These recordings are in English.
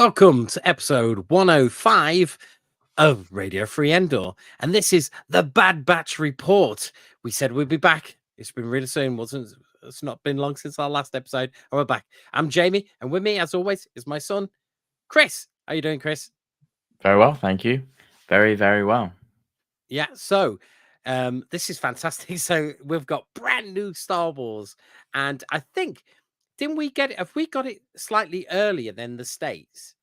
Welcome to episode 105 of Radio Free Endor. And this is the Bad Batch Report. We said we'd be back. It's been really soon, wasn't it? It's not been long since our last episode. And we're back. I'm Jamie, and with me, as always, is my son, Chris. How you doing, Chris? Very well, thank you. Very, very well. Yeah, so this is fantastic. So we've got brand new Star Wars. And I think, didn't we get it? Have we got it slightly earlier than the States?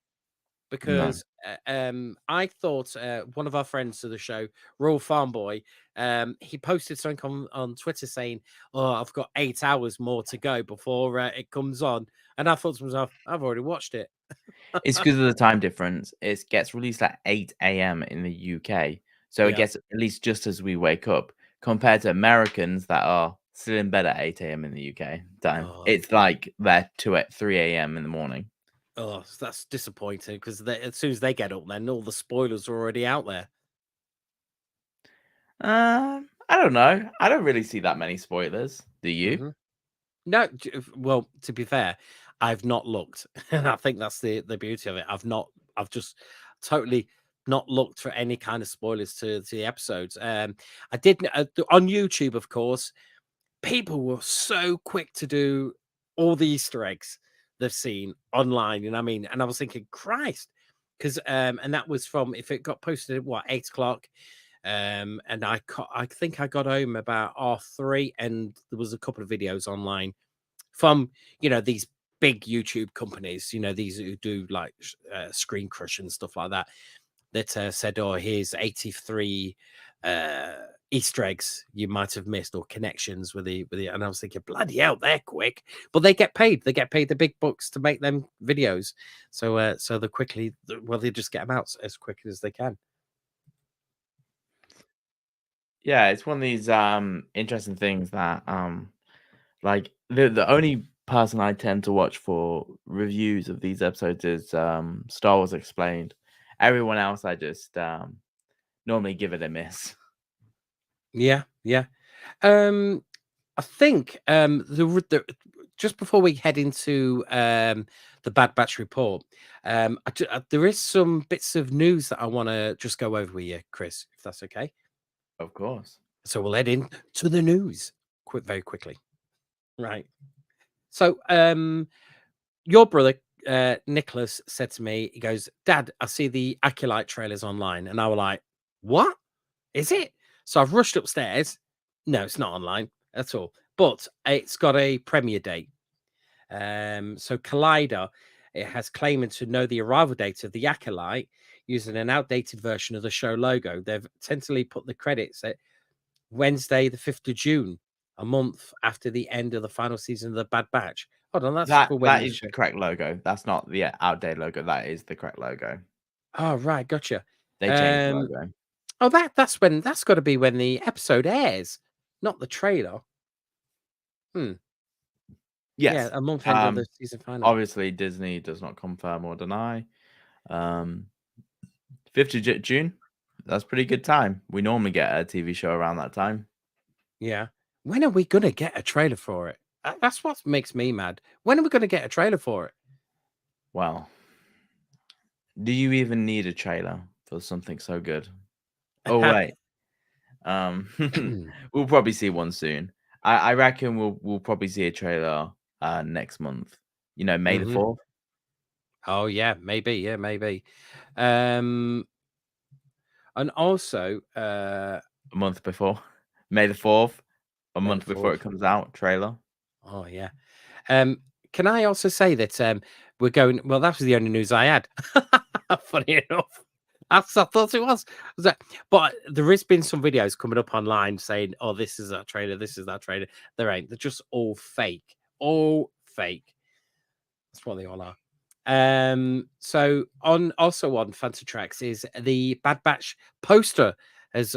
No. Because I thought one of our friends of the show, Royal Farm Boy, he posted something on Twitter saying, "Oh, I've got 8 hours more to go before it comes on," and I thought to myself, "I've already watched it." It's because of the time difference. It gets released at 8 a.m. in the UK, so it Yeah. gets at least just as we wake up, compared to Americans that are still in bed at 8 a.m. in the UK time. Oh, It's like they're 2 at 3 a.m. in the morning. oh, that's disappointing because as soon as they get up, then all the spoilers are already out there. I don't know. I don't really see that many spoilers. Do you? Mhm. No, well, to be fair, I've not looked, and I think that's the beauty of it. I've just totally not looked for any kind of spoilers to the episodes. I did on YouTube, of course. People were so quick to do all the Easter eggs they've seen online, and I was thinking, Christ, because and that was from if it got posted at what 8 o'clock. And I think I got home about half 3, and there was a couple of videos online from these big YouTube companies, these who do like Screen Crush and stuff like that, that said, "Oh, here's 83 Easter eggs you might have missed or connections with the." And I was thinking, bloody hell, they're quick, but they get paid. They get paid the big bucks to make them videos, so they just get them out as quick as they can. Yeah, it's one of these interesting things that like the only person I tend to watch for reviews of these episodes is Star Wars Explained. Everyone else I just normally give it a miss. Yeah. I think just before we head into the Bad Batch report, there is some bits of news that I want to just go over with you, Chris, if that's okay. Of course. So we'll head in to the news very quickly. Right. So your brother Nicholas said to me, he goes, "Dad, I see the Acolyte trailers online," and I was like, "What is it?" So I've rushed upstairs. No, it's not online at all, but it's got a premiere date. So Collider, it has claimed to know the arrival date of the Acolyte using an outdated version of the show logo. They've tentatively put the credits at Wednesday, the 5th of June, a month after the end of the final season of the Bad Batch. Hold on, that's for when That the is show. the correct logo. That's not the outdated logo. That is the correct logo. Oh, right, gotcha. They changed the logo. Oh, that's got to be when the episode airs, not the trailer. Yeah, Yes. a month end of the season final. Obviously, Disney does not confirm or deny. 5th of June. That's pretty good time. We normally get a TV show around that time. Yeah. When are we gonna get a trailer for it? That's what makes me mad. When are we gonna get a trailer for it? Well, do you even need a trailer for something so good? Oh wait, we'll probably see one soon. I reckon we'll probably see a trailer next month. May the 4th. Oh yeah, maybe. Yeah, maybe. And also, A month before May the 4th, a month before it comes out. Trailer. Oh yeah. Can I also say that we're going? Well, that was the only news I had. Funny enough, I thought it was. But there has been some videos coming up online saying, "Oh, this is that trailer. This is that trailer." There ain't. They're just all fake. All fake. That's what they all are. So on Fancy Tracks is the Bad Batch poster has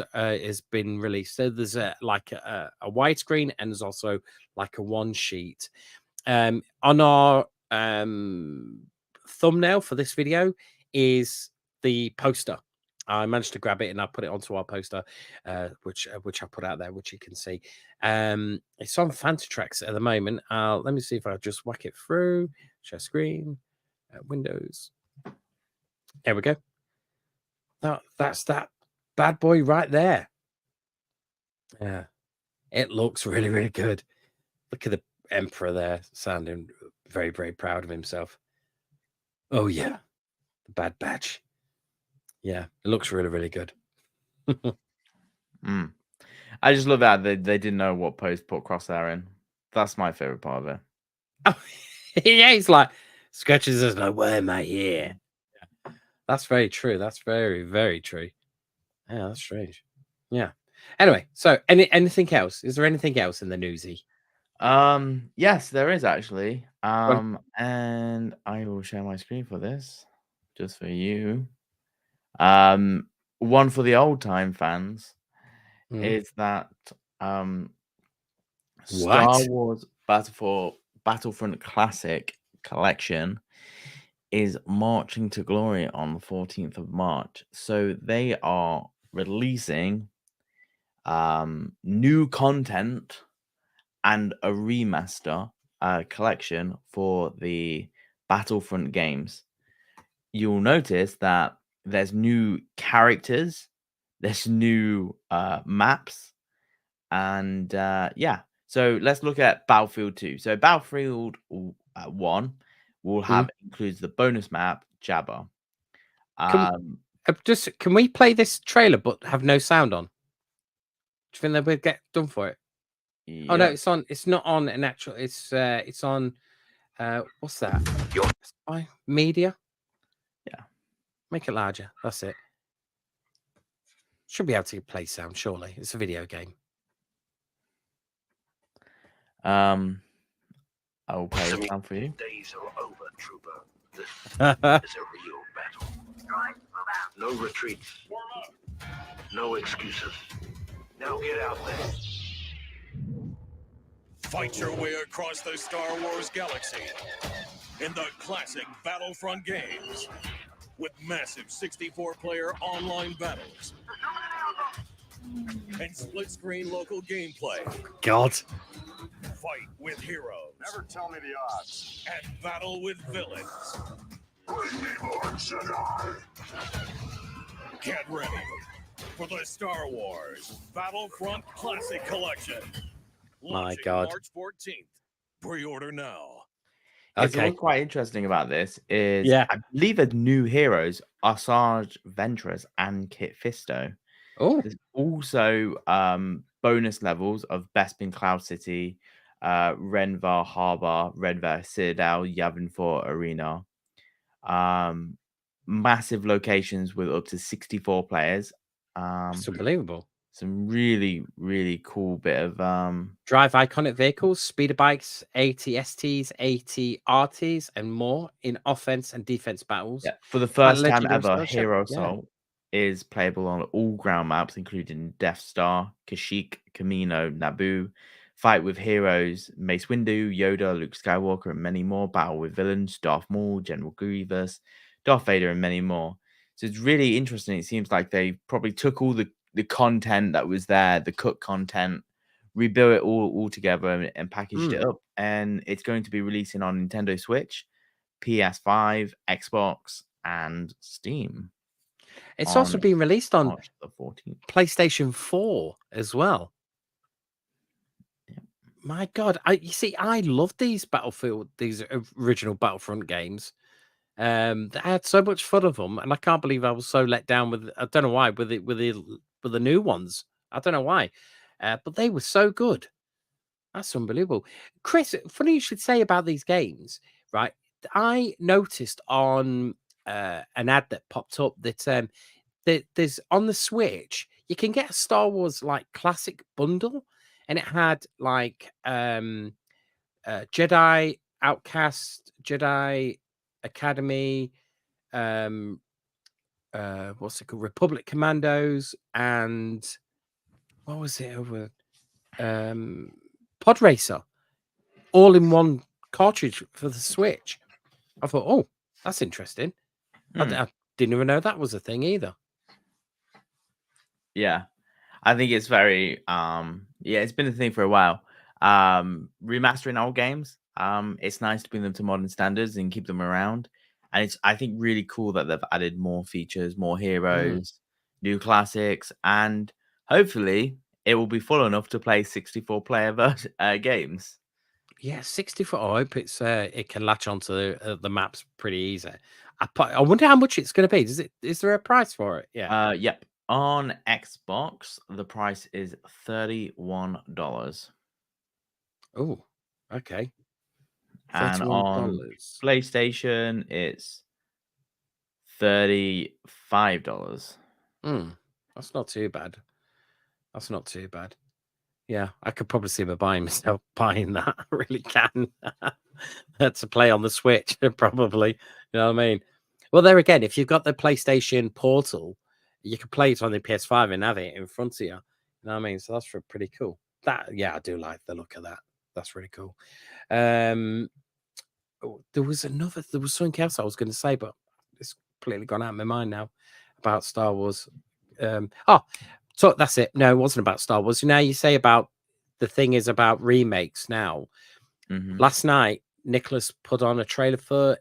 been released. So there's a widescreen, and there's also like a one sheet. On our thumbnail for this video is the poster. I managed to grab it and I put it onto our poster, which I put out there, which you can see. It's on Fancy Tracks at the moment. Let me see if I just whack it through. Share screen, Windows. There we go. That's that bad boy right there. Yeah, it looks really, really good. Look at the Emperor there, sounding very, very proud of himself. Oh yeah, the Bad Batch. Yeah, it looks really, really good. I just love that they didn't know what pose to put Crosshair in. That's my favorite part of it. Oh, yeah, he's like, Sketches, there's no way, mate. Yeah. That's very true. That's very, very true. Yeah, that's strange. Yeah. Anyway, so anything else? Is there anything else in the newsy? Yes, there is actually. Go And I will share my screen for this, just for you. One for the old time fans on. is that Star What? Wars Battlefront Classic Collection is marching to glory on the 14th of March. So they are releasing new content and a remaster collection for the Battlefront games. You'll notice that there's new characters, there's new maps, and yeah. So let's look at Battlefield 2. So Battlefield 1 will Mm. have includes the bonus map Jabba. Can can we play this trailer but have no sound on? Do you think they would get done for it? Oh no, Yep. it's on. It's not on an actual. It's on. What's that? By media. Yeah. Make it larger. That's it. Should be able to play sound. Surely it's a video game. I will play it down for you. Days are over, trooper. This is a real battle. No retreats. No excuses. Now get out there. Fight your way across the Star Wars galaxy in the classic Battlefront games with massive 64-player online battles and split-screen local gameplay. God. Fight with heroes. Never tell me the odds. And battle with villains. Bring me more Jedi. Get ready for the Star Wars Battlefront Classic Collection. My Launching God. March 14th. Pre-order now. What's Okay. quite interesting about this is Yeah. I believe the new heroes are Sarge Ventress and Kit Fisto. Oh. There's also bonus levels of Bespin Cloud City, Renvar Harbor, Redvar Citadel, Yavin 4 Arena. Massive locations with up to 64 players. It's unbelievable. Some really, really cool bit of Drive iconic vehicles, speeder bikes, AT-STs, AT-RTs, and more in offense and defense battles. yeah. For the Fight first time legendary ever, starship. Hero Yeah. Assault is playable on all ground maps, including Death Star, Kashyyyk, Kamino, Naboo. Fight with heroes Mace Windu, Yoda, Luke Skywalker, and many more. Battle with villains Darth Maul, General Grievous, Darth Vader, and many more. So it's really interesting. It seems like they probably took all the content that was there, the cut content, rebuilt it all together and packaged it up. And it's going to be releasing on Nintendo Switch, PS5, Xbox, and Steam. It's also been released on March the 14th. PlayStation 4 as well. Yeah. My God, you see, I love these original Battlefront games. I had so much fun of them, and I can't believe I was so let down with. I don't know why with the new ones. I don't know why, but they were so good. That's unbelievable, Chris. Funny you should say about these games, right? I noticed on an ad that popped up that there's on the Switch you can get a Star Wars like classic bundle, and it had like Jedi Outcast, Jedi Academy, what's it called? Republic Commandos, and what was it over? Pod Racer, all in one cartridge for the Switch. I thought, oh, that's interesting. I didn't even know that was a thing either. Yeah, I think it's very it's been a thing for a while. Remastering old games, it's nice to bring them to modern standards and keep them around. and it's, I think, really cool that they've added more features, more heroes, new classics, and hopefully it will be full enough to play 64-player games. Yeah, 64. I hope it can latch onto the maps pretty easy. I wonder how much it's going to be. Is there a price for it? Yeah. Yep. On Xbox, the price is $31. Oh, okay. And on $31. PlayStation, it's $35. That's not too bad. That's not too bad. Yeah, I could probably see myself buying that. I really can. To play on the Switch, probably. You know what I mean? Well, there again, if you've got the PlayStation Portal, you can play it on the PS5 and have it in front of you. You know what I mean? So that's pretty cool. Yeah, I do like the look of that. That's really cool. There was something else I was going to say, but it's completely gone out of my mind now about Star Wars. So that's it. No, it wasn't about Star Wars. Now you say about the thing is about remakes now. Last night, Nicholas put on a trailer for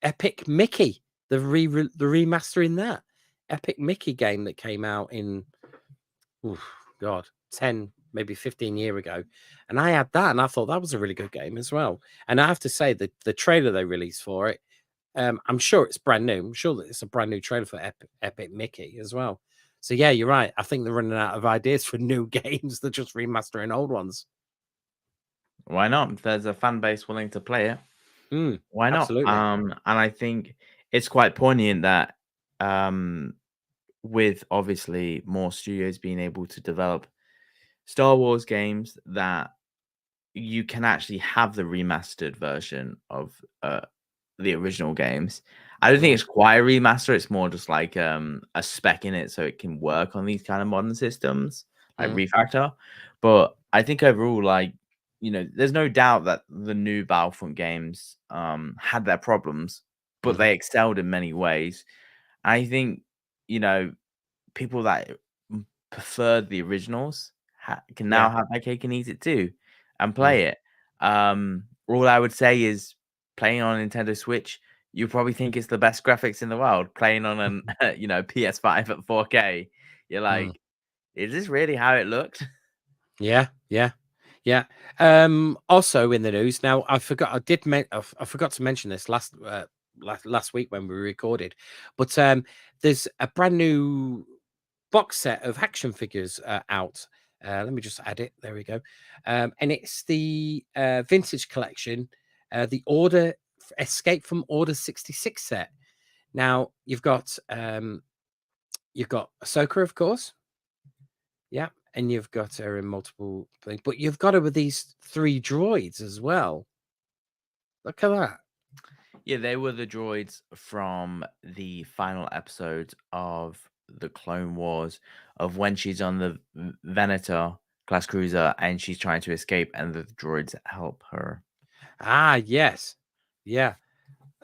Epic Mickey, the remastering that Epic Mickey game that came out in 10, maybe 15 years ago. And I had that and I thought that was a really good game as well. And I have to say that the trailer they released for it, I'm sure it's brand new. I'm sure that it's a brand new trailer for Epic Mickey as well. So yeah, you're right. I think they're running out of ideas for new games. They're just remastering old ones. Why not? If there's a fan base willing to play it, why not? Absolutely. And I think it's quite poignant that with obviously more studios being able to develop Star Wars games, that you can actually have the remastered version of the original games. I don't think it's quite a remaster. It's more just like a spec in it so it can work on these kind of modern systems, like refactor. But I think overall, like, you know, there's no doubt that the new Battlefront games had their problems, but they excelled in many ways. I think, you know, people that preferred the originals can now have their cake and eat it too and play it. All I would say is, playing on Nintendo Switch, you probably think it's the best graphics in the world. Playing on an PS5 at 4K, you're like, is this really how it looked? Yeah. Also in the news now, I forgot to mention this last week when we recorded, but there's a brand new box set of action figures out. Let me just add it. There we go. And it's the vintage collection, the Escape from Order 66 set. Now you've got Ahsoka, of course. Yeah, and you've got her in multiple things, but you've got her with these 3 droids as well. Look at that. Yeah, they were the droids from the final episode of the Clone Wars, of when she's on the Venator class cruiser and she's trying to escape, and the droids help her. Ah, yes. Yeah.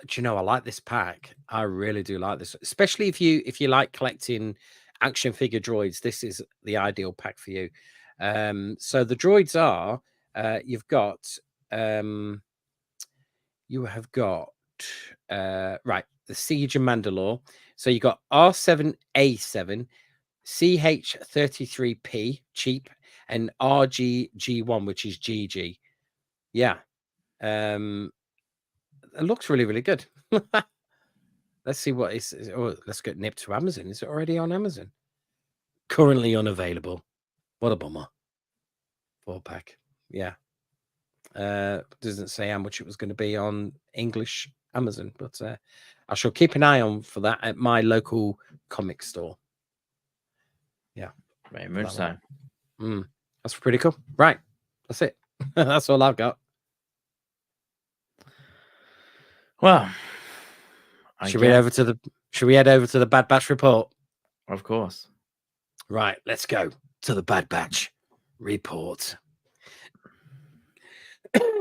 Do you know, I like this pack. I really do like this, especially if you like collecting action figure droids. This is the ideal pack for you. So the droids are you have got right, the Siege of Mandalore. So you got R7A7, CH33P cheap, and RGG1, which is GG. Yeah. It looks really, really good. Let's see what is. Oh, let's get nipped to Amazon. Is it already on Amazon? Currently unavailable. What a bummer. 4-pack. Yeah. Doesn't say how much it was going to be on English Amazon, but I shall keep an eye on for that at my local comic store. Yeah. Very much so. That's pretty cool. Right. That's it. That's all I've got. Well, should we head over to the Bad Batch report? Of course. Right, let's go to the Bad Batch report.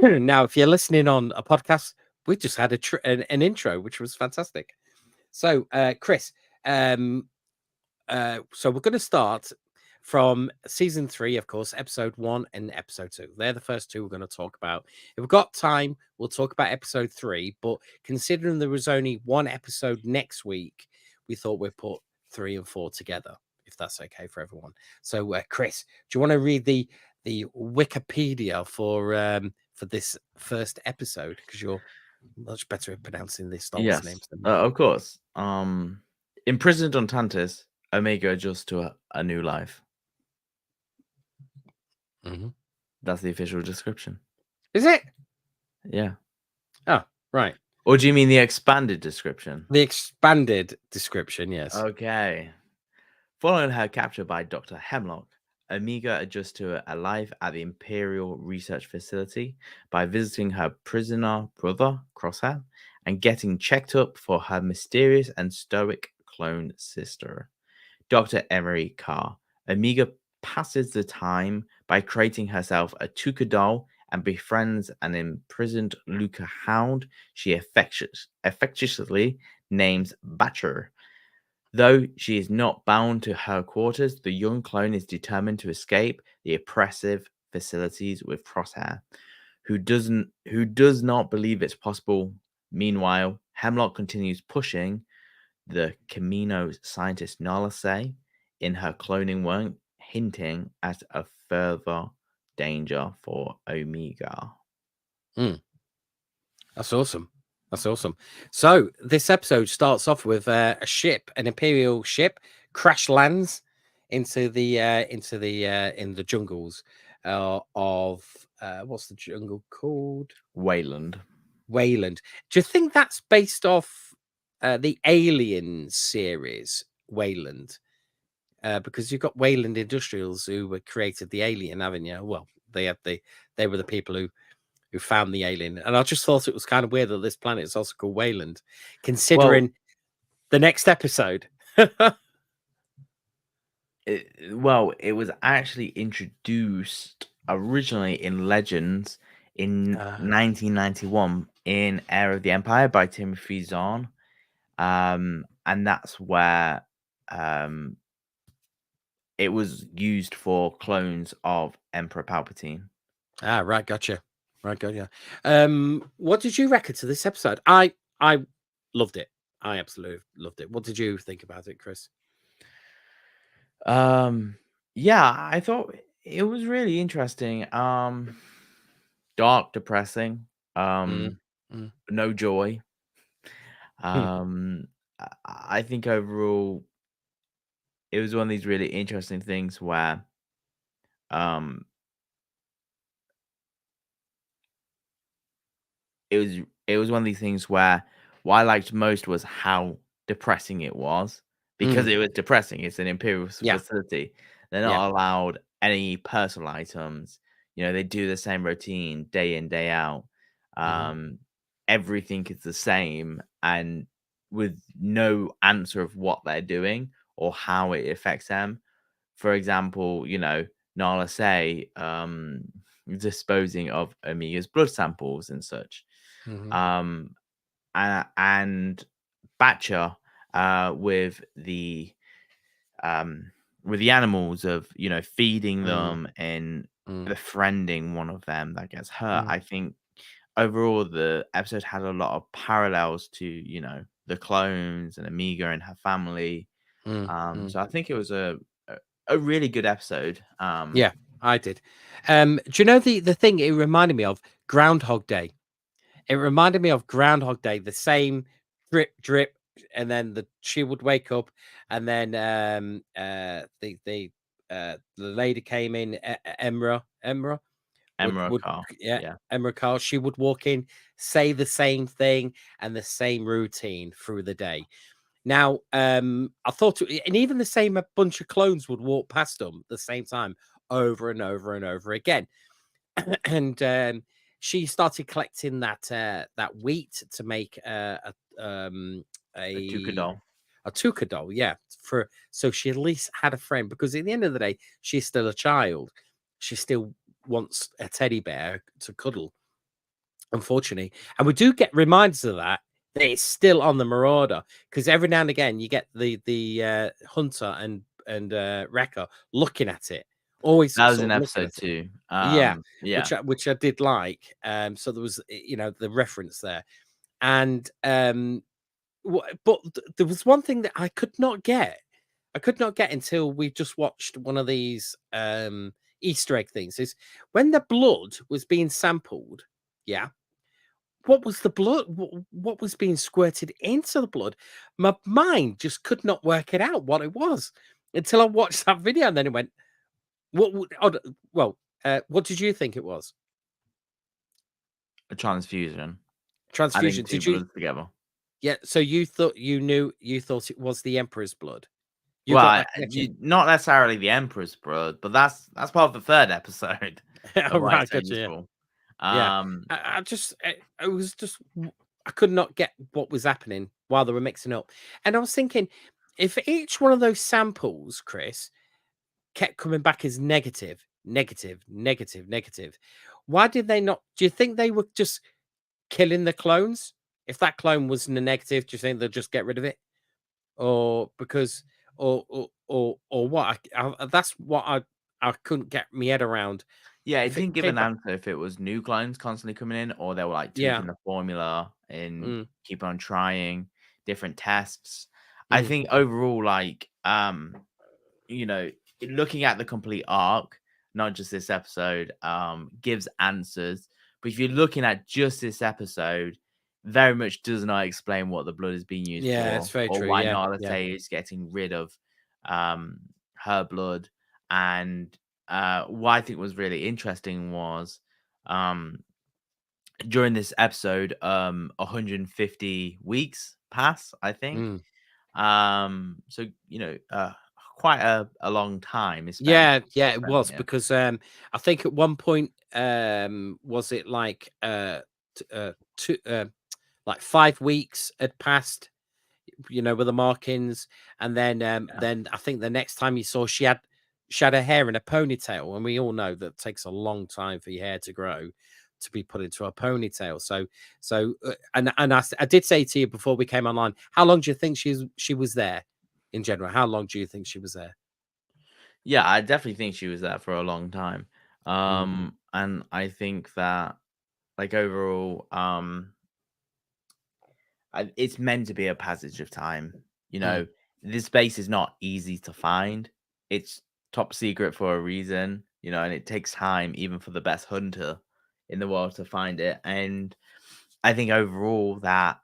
Now, if you're listening on a podcast, we just had an intro, which was fantastic. So, Chris, so we're going to start from season 3, of course, episode 1 and episode 2. They're the first two we're going to talk about. If we've got time, we'll talk about episode 3. But considering there was only one episode next week, we thought we'd put 3 and 4 together, if that's okay for everyone. So, Chris, do you want to read the Wikipedia for this first episode? Because you're much better at pronouncing the Star Wars Yes, names than me. of course. Imprisoned on Tantis, Omega adjusts to a new life. Mhm. That's the official description. Is it? Yeah. Oh, right. Or do you mean the expanded description? The expanded description, yes. Okay. Following her capture by Dr. Hemlock, Omega adjusts to a life at the Imperial Research Facility by visiting her prisoner brother, Crosshair, and getting checked up for her mysterious and stoic clone sister, Dr. Emery Carr. Omega passes the time by creating herself a Tuca doll and befriends an imprisoned Luca hound she affectionately names Batcher. Though she is not bound to her quarters, the young clone is determined to escape the oppressive facilities with Crosshair, who does not believe it's possible. Meanwhile, Hemlock continues pushing the Camino scientist Nala Say in her cloning work, hinting at a further danger for Omega. That's awesome. That's awesome. So this episode starts off with a ship, an Imperial ship, crash lands into the in the jungles of what's the jungle called? Wayland. Wayland. Do you think that's based off the Alien series, Wayland? Because you've got Wayland Industrials who created the Alien, haven't you? Well, they were the people who found the alien, and I just thought it was kind of weird that this planet is also called Wayland, considering the next episode. It was actually introduced originally in Legends in 1991 in Heir of the Empire by Timothy Zahn, and that's where it was used for clones of Emperor Palpatine. Right, gotcha. Right, gotcha. What did you reckon to this episode? I loved it. I absolutely loved it. What did you think about it, Chris? Yeah, I thought it was really interesting. Dark, depressing. No joy. I think overall it was one of these really interesting things where it was one of these things where what I liked most was how depressing it was, because it was depressing. It's an Imperial facility. They're not allowed any personal items. You know, they do the same routine day in, day out. Everything is the same, and with no answer of what they're doing or how it affects them. For example, you know, Nala Say disposing of Omega's blood samples and such. And Batcher with the animals of, you know, feeding them and befriending one of them that gets hurt. I think overall the episode had a lot of parallels to, you know, the clones and Omega and her family. So I think it was a really good episode. Yeah, I did. Do you know the thing it reminded me of? Groundhog Day. It reminded me of Groundhog Day, the same drip, and then she would wake up, and then the lady came in, Emra Carr. Emra Carr. She would walk in, say the same thing and the same routine through the day. Now, I thought, and even the same bunch of clones would walk past them at the same time over and over and over again, and she started collecting that wheat to make a Tuca doll. A Tuca doll, yeah. So she at least had a friend, because at the end of the day, she's still a child. She still wants a teddy bear to cuddle, unfortunately. And we do get reminders of that it's still on the Marauder, because every now and again you get the hunter and and Wrecker looking at it, always That was sort in of looking episode at it. 2. Yeah, Yeah. which I did like. So there was, the reference there, and but there was one thing that I could not get. I could not get until we just watched one of these Easter egg things. Is when the blood was being sampled. Yeah, what was the blood? What was being squirted into the blood? My mind just could not work it out what it was until I watched that video, and then it went, "What? Well, what did you think it was? A transfusion. Transfusion? Adding 2 Did you? bloods together. Yeah. So you thought you thought it was the Emperor's blood. You Well, got that connection. not necessarily the Emperor's blood, but that's part of the 3rd episode Oh, of why right, it's so gotcha. Yeah. useful. Yeah. Um, I just, I was just, I could not get what was happening while they were mixing up. And I was thinking, if each one of those samples, Chris, kept coming back as negative, negative, negative, negative, why did they not? Do you think they were just killing the clones? If that clone was in the negative, do you think they'll just get rid of it? Or because, or what? That's what I couldn't get my head around. yeah, it If it didn't give came an back, answer if it was new clones constantly coming in, or they were like yeah. tweaking the formula and Mm, keep on trying different tests. I mm, think overall, like, you know, looking at the complete arc, not just this episode, gives answers. But if you're looking at just this episode, very much does not explain what the blood is being used yeah, it's for, very or true. why Yeah, yeah. Narlate is getting rid of um her blood. And what I think was really interesting was during this episode, 150 weeks pass, I think. Mm. So quite a long time is spent Yeah, yeah, it prepping was it. because I think at one point was it like two like 5 weeks had passed, with the markings, and then I think the next time you saw she had her hair in a ponytail, and we all know that takes a long time for your hair to grow to be put into a ponytail. I did say to you before we came online, how long do you think she was there in general? How long do you think she was there? Yeah, I definitely think she was there for a long time. Mm, And I think that, like, overall, it's meant to be a passage of time. You mm, know, this space is not easy to find. It's top secret for a reason, and it takes time even for the best hunter in the world to find it. And I think overall that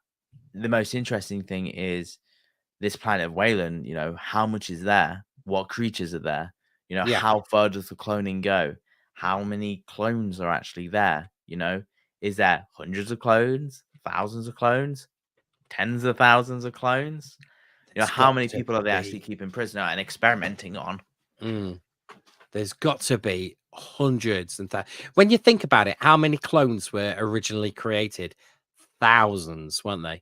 the most interesting thing is this planet of Wayland, how much is there? What creatures are there? yeah. How far does the cloning go? How many clones are actually there? Is there hundreds of clones, thousands of clones, tens of thousands of clones? There's How got many to people are they actually be. keeping prisoner and experimenting on? Mm, there's got to be hundreds and when you think about it, how many clones were originally created? Thousands, weren't they?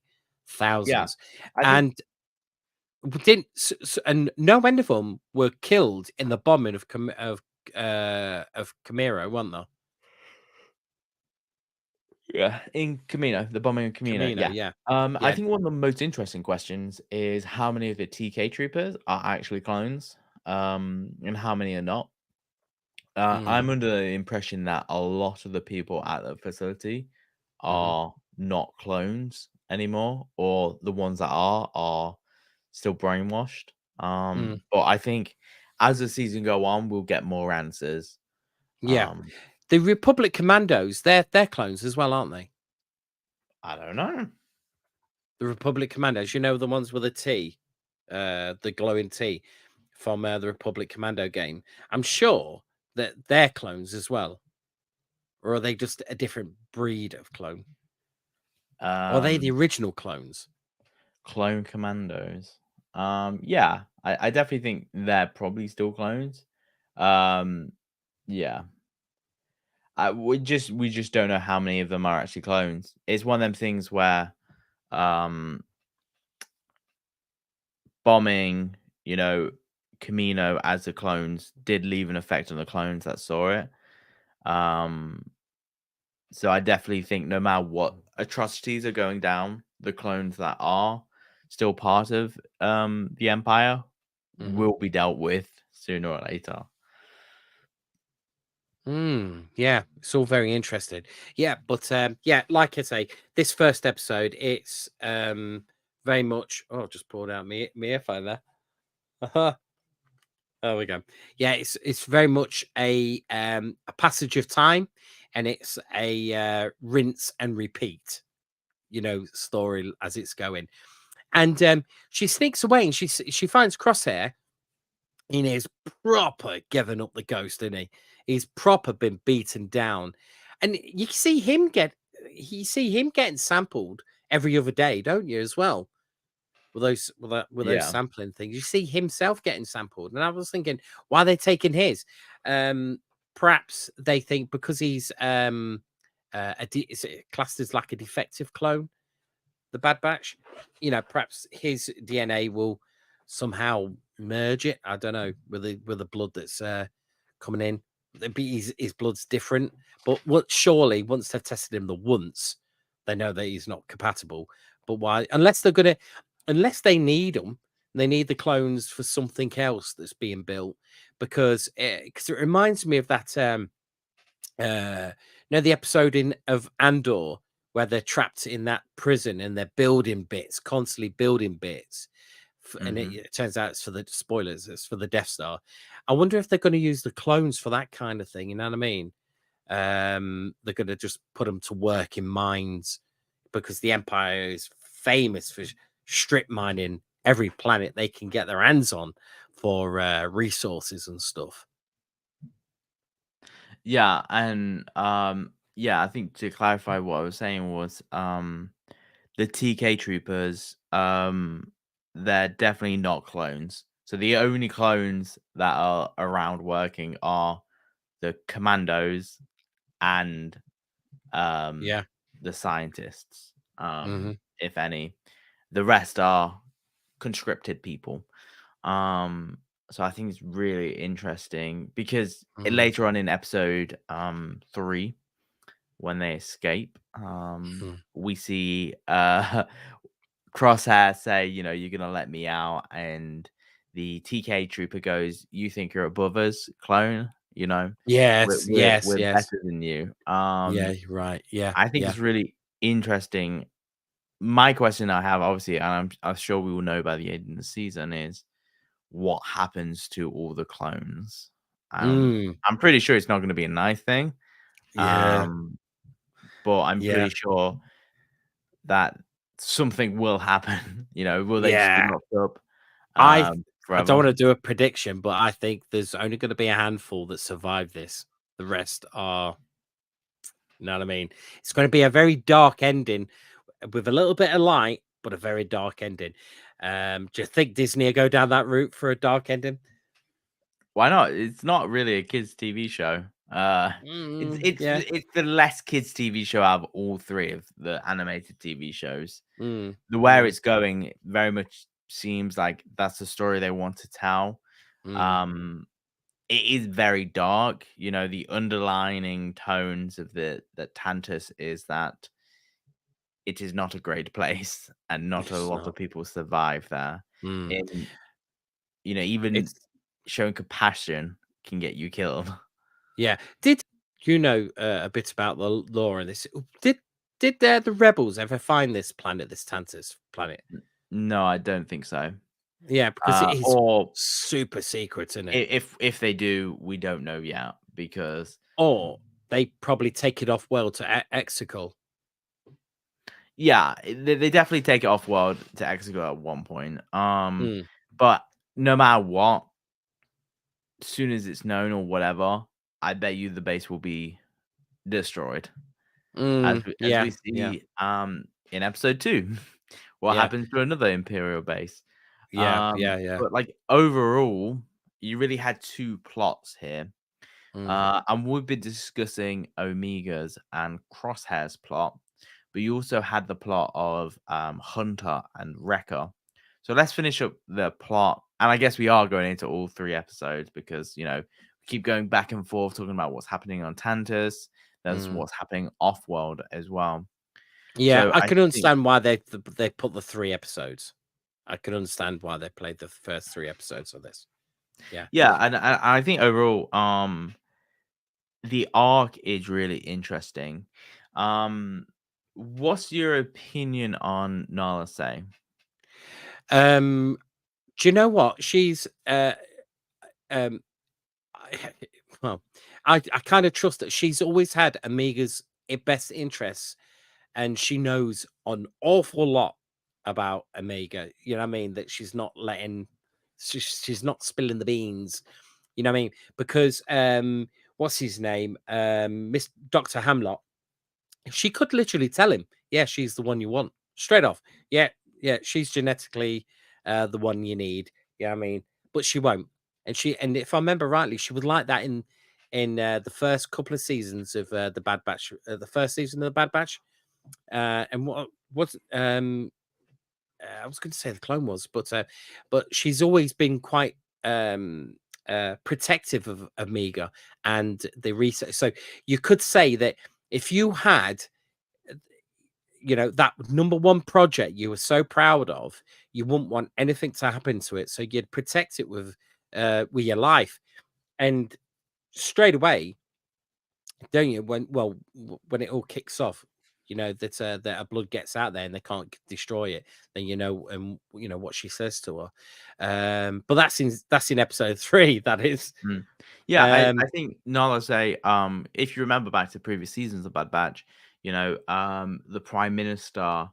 Yeah, Thousands. I think And we didn't and no end of them were killed in the bombing of Camiro, weren't there? yeah, in Camino, the bombing of Camino, Camino, yeah. yeah. I Yeah. think one of the most interesting questions is how many of the TK troopers are actually clones, and how many are not. Mm, I'm under the impression that a lot of the people at the facility mhm, are not clones anymore, or the ones that are still brainwashed. mm, But I think as the season go on, we'll get more answers. yeah. Um, The Republic Commandos, they're clones as well, aren't they? I don't know. The Republic Commandos, the ones with a T, the glowing T from the Republic Commando game. I'm sure that they're clones as well, or are they just a different breed of clone? Or are they the Um, original clones? Clone Commandos. Yeah, I definitely think they're probably still clones. Um, yeah. We just don't know how many of them are actually clones. It's one of them things where um bombing, Camino as the clones did leave an effect on the clones that saw it. Um so I definitely think no matter what atrocities are going down, the clones that are still part of the Empire will be dealt with sooner or later. Yeah, it's all very interesting. Yeah, but yeah, like I say, this first episode, it's very much. Oh, just pulled out me earphone there. There we go. Yeah, it's very much a passage of time, and it's a rinse and repeat, story as it's going. And she sneaks away, and she finds Crosshair. And he's proper giving up the ghost, isn't he? He's proper been beaten down, and you see him getting sampled every other day, don't you? As well with those Yeah. sampling things, you see himself getting sampled, and I was thinking, why are they taking his? Perhaps they think because he's is it classed as like a defective clone, the Bad Batch. Perhaps his DNA will somehow merge it. I don't know with the blood that's coming in. His blood's different, but surely once they've tested him once, they know that he's not compatible. But why? Unless they need them, they need the clones for something else that's being built. Because it reminds me of that. The episode of Andor where they're trapped in that prison and they're building bits, constantly building bits. And it turns out it's for the spoilers, it's for the Death Star. I wonder if they're going to use the clones for that kind of thing. You know what I mean? They're going to just put them to work in mines because the Empire is famous for strip mining every planet they can get their hands on for resources and stuff. Yeah, and yeah, I think to clarify what I was saying was the TK troopers, they're definitely not clones. So the only clones that are around working are the commandos and Yeah. the scientists, Mhm. if any. The rest are conscripted people. So I think it's really interesting because later on in episode 3, when they escape, we see Crosshair say, you're gonna let me out, and the TK trooper goes, "You think you're above us, clone? We're Yes, we're, yes, we're yes. better than you." Yeah, you're right. Yeah, I think yeah. it's really interesting. My question I have, obviously, and I'm sure we will know by the end of the season, is what happens to all the clones. Mm, I'm pretty sure it's not going to be a nice thing, yeah, but I'm yeah, pretty sure that something will happen. Will they just be yeah. locked up I I don't forever? want to do a prediction, but I think there's only going to be a handful that survive this. The rest are, you know what I mean? It's going to be a very dark ending with a little bit of light, but a very dark ending. Do you think Disney will go down that route for a dark ending? Why not? It's not really a kids' TV show. It's it's Yeah. the- it's the less kids' TV show out of all three of the animated TV shows. Mm, The where mm, it's going very much seems like that's the story they want to tell. mm. Um, it is very dark. The underlining tones of the Tantus is that it is not a great place, and not a It's lot not. of people survive there. Mm. In even It's showing compassion can get you killed. Yeah. Did you know a bit about the lore in this? Did the rebels ever find this planet, this Tantus planet? No, I don't think so. Yeah, because it is Or super secret, isn't it? if they do, we don't know yet because Or they probably take it off well to Exegol. yeah, they definitely take it off world to Exegol at one point. Mm, But no matter what, as soon as it's known or whatever, I bet you the base will be destroyed. As we yeah, yeah, see in episode 2, what yeah, happens to another Imperial base. yeah, yeah, yeah. But like overall, you really had two plots here. Mm, And we've been discussing Omega's and Crosshair's plot, but you also had the plot of Hunter and Wrecker. So let's finish up the plot. And I guess we are going into all 3 episodes because, we keep going back and forth talking about what's happening on Tantus. There's mm. what's happening off world as well. Yeah, So I I can think, understand why they put the 3 episodes. I can understand why they played the first 3 episodes of this. Yeah. Yeah, and I think overall, the arc is really interesting. What's your opinion on Nala Say? Do you know what? She's um I, well, I kind of trust that she's always had Amiga's best interests, and she knows an awful lot about Amiga. You know what I mean? That she's not letting, she's not spilling the beans. You know what I mean? Because what's his name? Miss Dr. Hamlot. She could literally tell him, yeah, she's the one you want straight off. Yeah, yeah, she's genetically the one you need. Yeah, I mean, but she won't. And if I remember rightly, she was like that in the first couple of seasons of the Bad Batch, the first season of the Bad Batch. And what I was going to say the Clone Wars, but she's always been quite protective of Amiga and the research. So you could say that if you had, that number one project you were so proud of, you wouldn't want anything to happen to it, so you'd protect it with your life. And straight away, don't you, when it all kicks off, that her blood gets out there and they can't destroy it, then what she says to her. But that's in episode 3, that is. Yeah, I um think Nala Say, if you remember back to previous seasons of Bad Batch, the Prime Minister,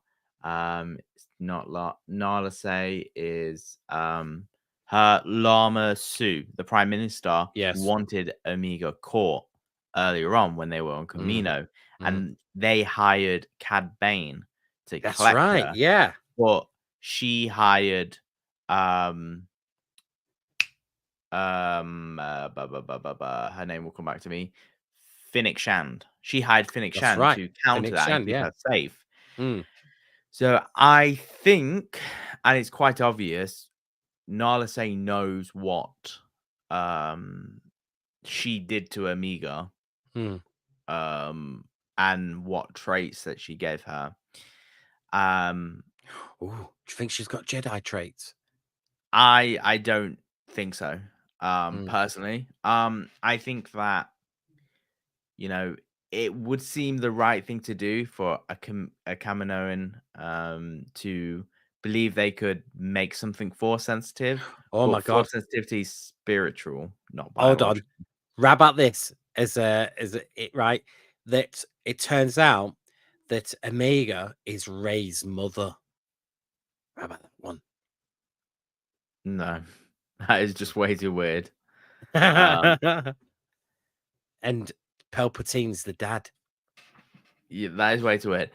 it's not Nala Say is her Lama Su, the Prime Minister, yes. wanted Omega caught earlier on when they were on Mm, Camino, mm. and they hired Cad Bane to That's collect right, her, yeah. but she hired her name will come back to me. Finnick Shand. She hired Finnick That's Shand right. to counter Phoenix that and Shand, keep yeah. her safe. Mm, So I think, and it's quite obvious, Nala Say knows what she did to Amiga, mm. and what traits that she gave her. Um, Ooh, do you think she's got Jedi traits? I don't think so. Mm, Personally, I think that it would seem the right thing to do for a Kaminoan to believe they could make something force sensitive, oh my but god. force sensitivity is spiritual, not Hold on. biological. How about this it right? That it turns out that Omega is Ray's mother. How about that one? No, that is just way too weird. Um, And Palpatine's the dad. yeah, that is way too weird.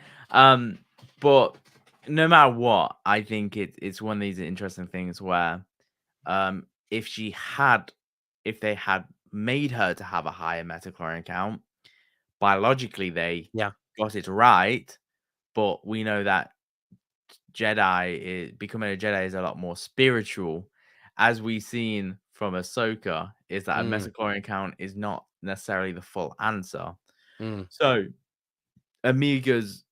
But no matter what, I think it's one of these interesting things where if they had made her to have a higher metachlorine count, biologically they Yeah. got it right, but we know that becoming a Jedi is a lot more spiritual, as we've seen from Ahsoka, is that a Mm, metachlorine count is not necessarily the full answer. mm, So Amiga's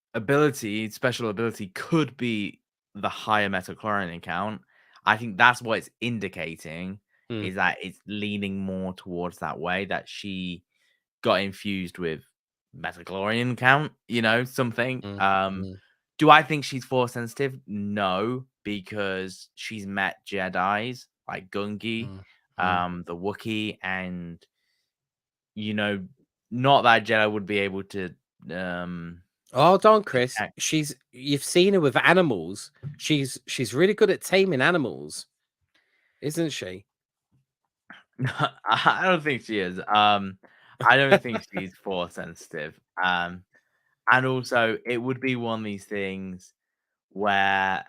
special ability could be the higher metachlorine count. I think that's what it's indicating, mm, is that it's leaning more towards that way, that she got infused with metachlorine count, something. mm, mm, Do I think she's force sensitive? No, because she's met Jedis like Gungi, mm, mm. the Wookiee, and not that Jedi would be able to Hold on, Chris. detect. You've seen her with animals. She's really good at taming animals, isn't she? I don't think she is. I don't think she's force sensitive. And also it would be one of these things where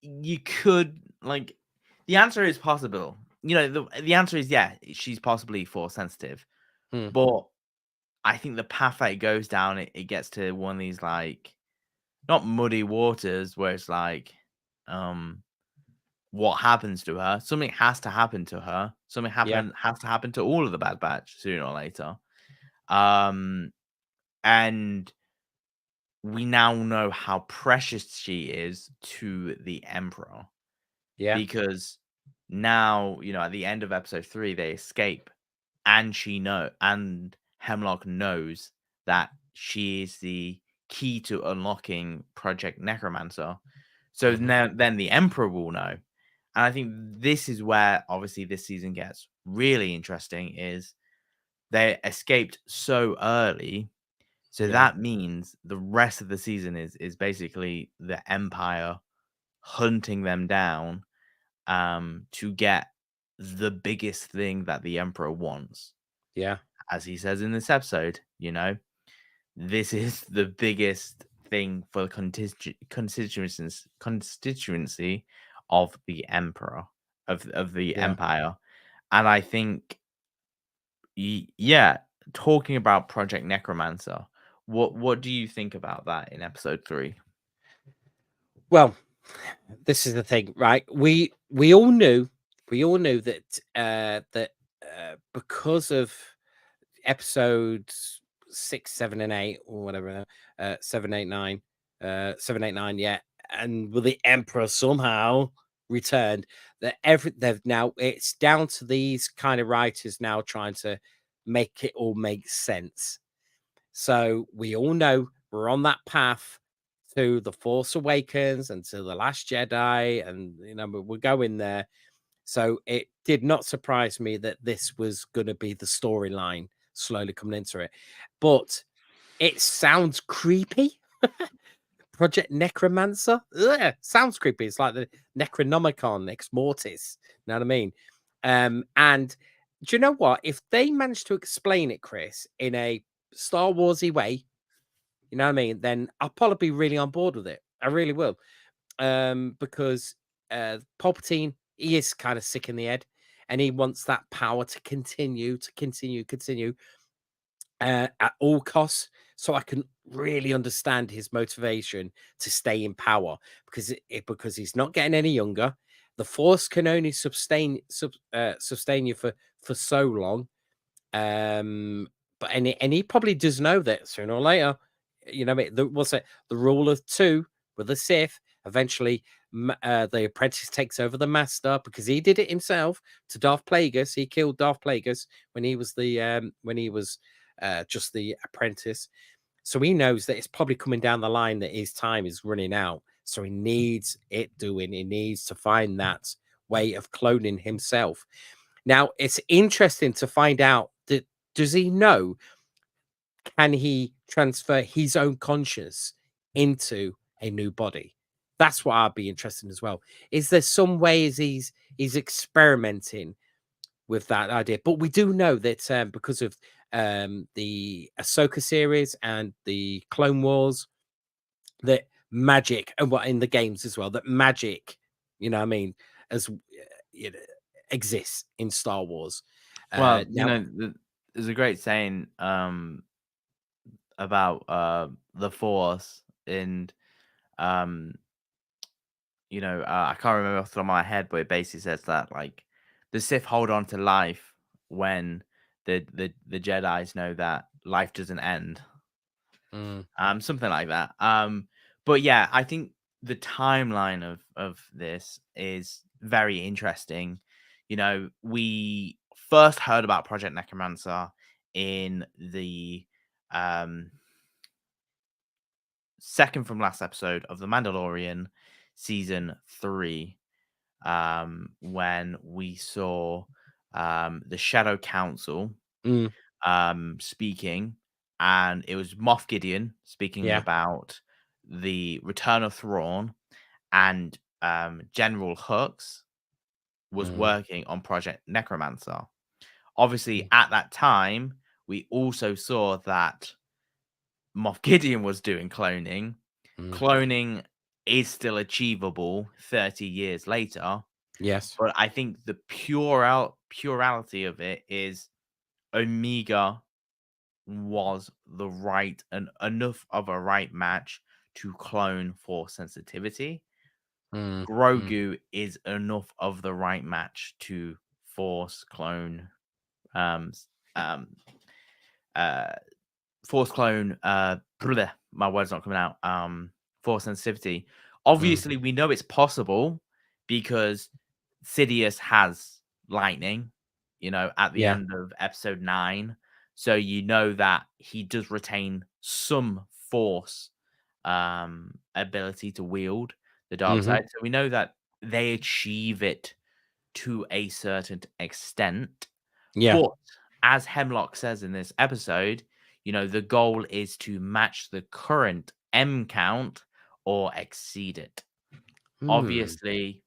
you could the answer is possible. The answer is yeah, she's possibly force sensitive, Hmm. but I think the path that it goes down, it gets to one of these not muddy waters where it's what happens to her? Something has to happen to her. Something Yeah. has to happen to all of the Bad Batch sooner or later. And we now know how precious she is to the Emperor. Yeah. Because now, at the end of episode 3, they escape, and Hemlock knows that she is the key to unlocking Project Necromancer. So now then the Emperor will know. And I think this is where obviously this season gets really interesting, is they escaped so early. So Yeah. that means the rest of the season is basically the Empire hunting them down to get the biggest thing that the Emperor wants. Yeah. As he says in this episode, this is the biggest thing for the constituency of the Emperor, of the Yeah. Empire. And I think, talking about Project Necromancer, what do you think about that in episode 3? Well, this is the thing, right? We all knew that because of episodes 6, 7, and 8, or whatever, 7, 8, 9, 7, 8, 9, yeah, and will the Emperor somehow returned, that they've now, it's down to these kind of writers now trying to make it all make sense. So we all know we're on that path to the Force Awakens and to the Last Jedi, and we're going there. So it did not surprise me that this was going to be the storyline slowly coming into it, but it sounds creepy. Project Necromancer, ugh, sounds creepy. It's like the Necronomicon Ex Mortis. You know what I mean? And do you know what? If they manage to explain it, Chris, in a Star Warsy way, you know what I mean, then I'll probably be really on board with it. I really will. Because Palpatine, he is kind of sick in the head, and he wants that power to continue at all costs. So I can really understand his motivation to stay in power, because he's not getting any younger. The Force can only sustain you for so long. But he probably does know that sooner or later, what's it? The rule of two with the Sith. Eventually, the apprentice takes over the master, because he did it himself to Darth Plagueis. He killed Darth Plagueis when he was just the apprentice. So he knows that it's probably coming down the line that his time is running out. So he needs it doing. He needs to find that way of cloning himself. Now, it's interesting to find out that, does he know, can he transfer his own conscience into a new body? That's what I'd be interested in as well. Is there some ways he's experimenting with that idea? But we do know that because of the Ahsoka series and the Clone Wars, that magic, and what in the games as well, that magic, what I mean, as you know, exists in Star Wars. Well, Now, there's a great saying about the Force, and um I can't remember off the top of my head, but it basically says that, like, the Sith hold on to life when the Jedi's know that life doesn't end. Something like that. But yeah, I think the timeline of this is very interesting. We first heard about Project Necromancer in the second from last episode of The Mandalorian season 3, when we saw the Shadow Council mm, speaking, and it was Moff Gideon speaking yeah, about the return of Thrawn, and General Hux was mm, working on Project Necromancer. Obviously, mm, at that time, we also saw that Moff Gideon was doing cloning. mm, Cloning is still achievable 30 years later, yes, but I think the purality of it is Omega was the right and enough of a right match to clone for sensitivity. mm, mm, Grogu is enough of the right match to force clone um s- um uh force clone, my word's not coming out. Force sensitivity. Obviously, we know it's possible because Sidious has lightning, at the Yeah. end of episode 9. So you know that he does retain some force ability to wield the dark side. So we know that they achieve it to a certain extent. Yeah. But as Hemlock says in this episode, the goal is to match the current M count or exceed it. Obviously,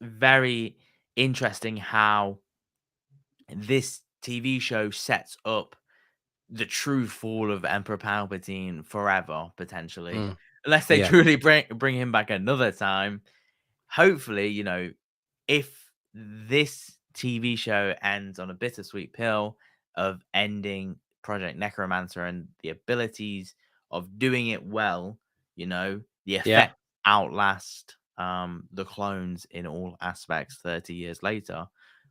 very interesting how this TV show sets up the true fall of Emperor Palpatine forever, potentially. Unless they Yeah. truly bring him back another time. Hopefully, if this TV show ends on a bittersweet pill of ending Project Necromancer and the abilities of doing it well, the Yeah. effect outlast the clones in all aspects 30 years later,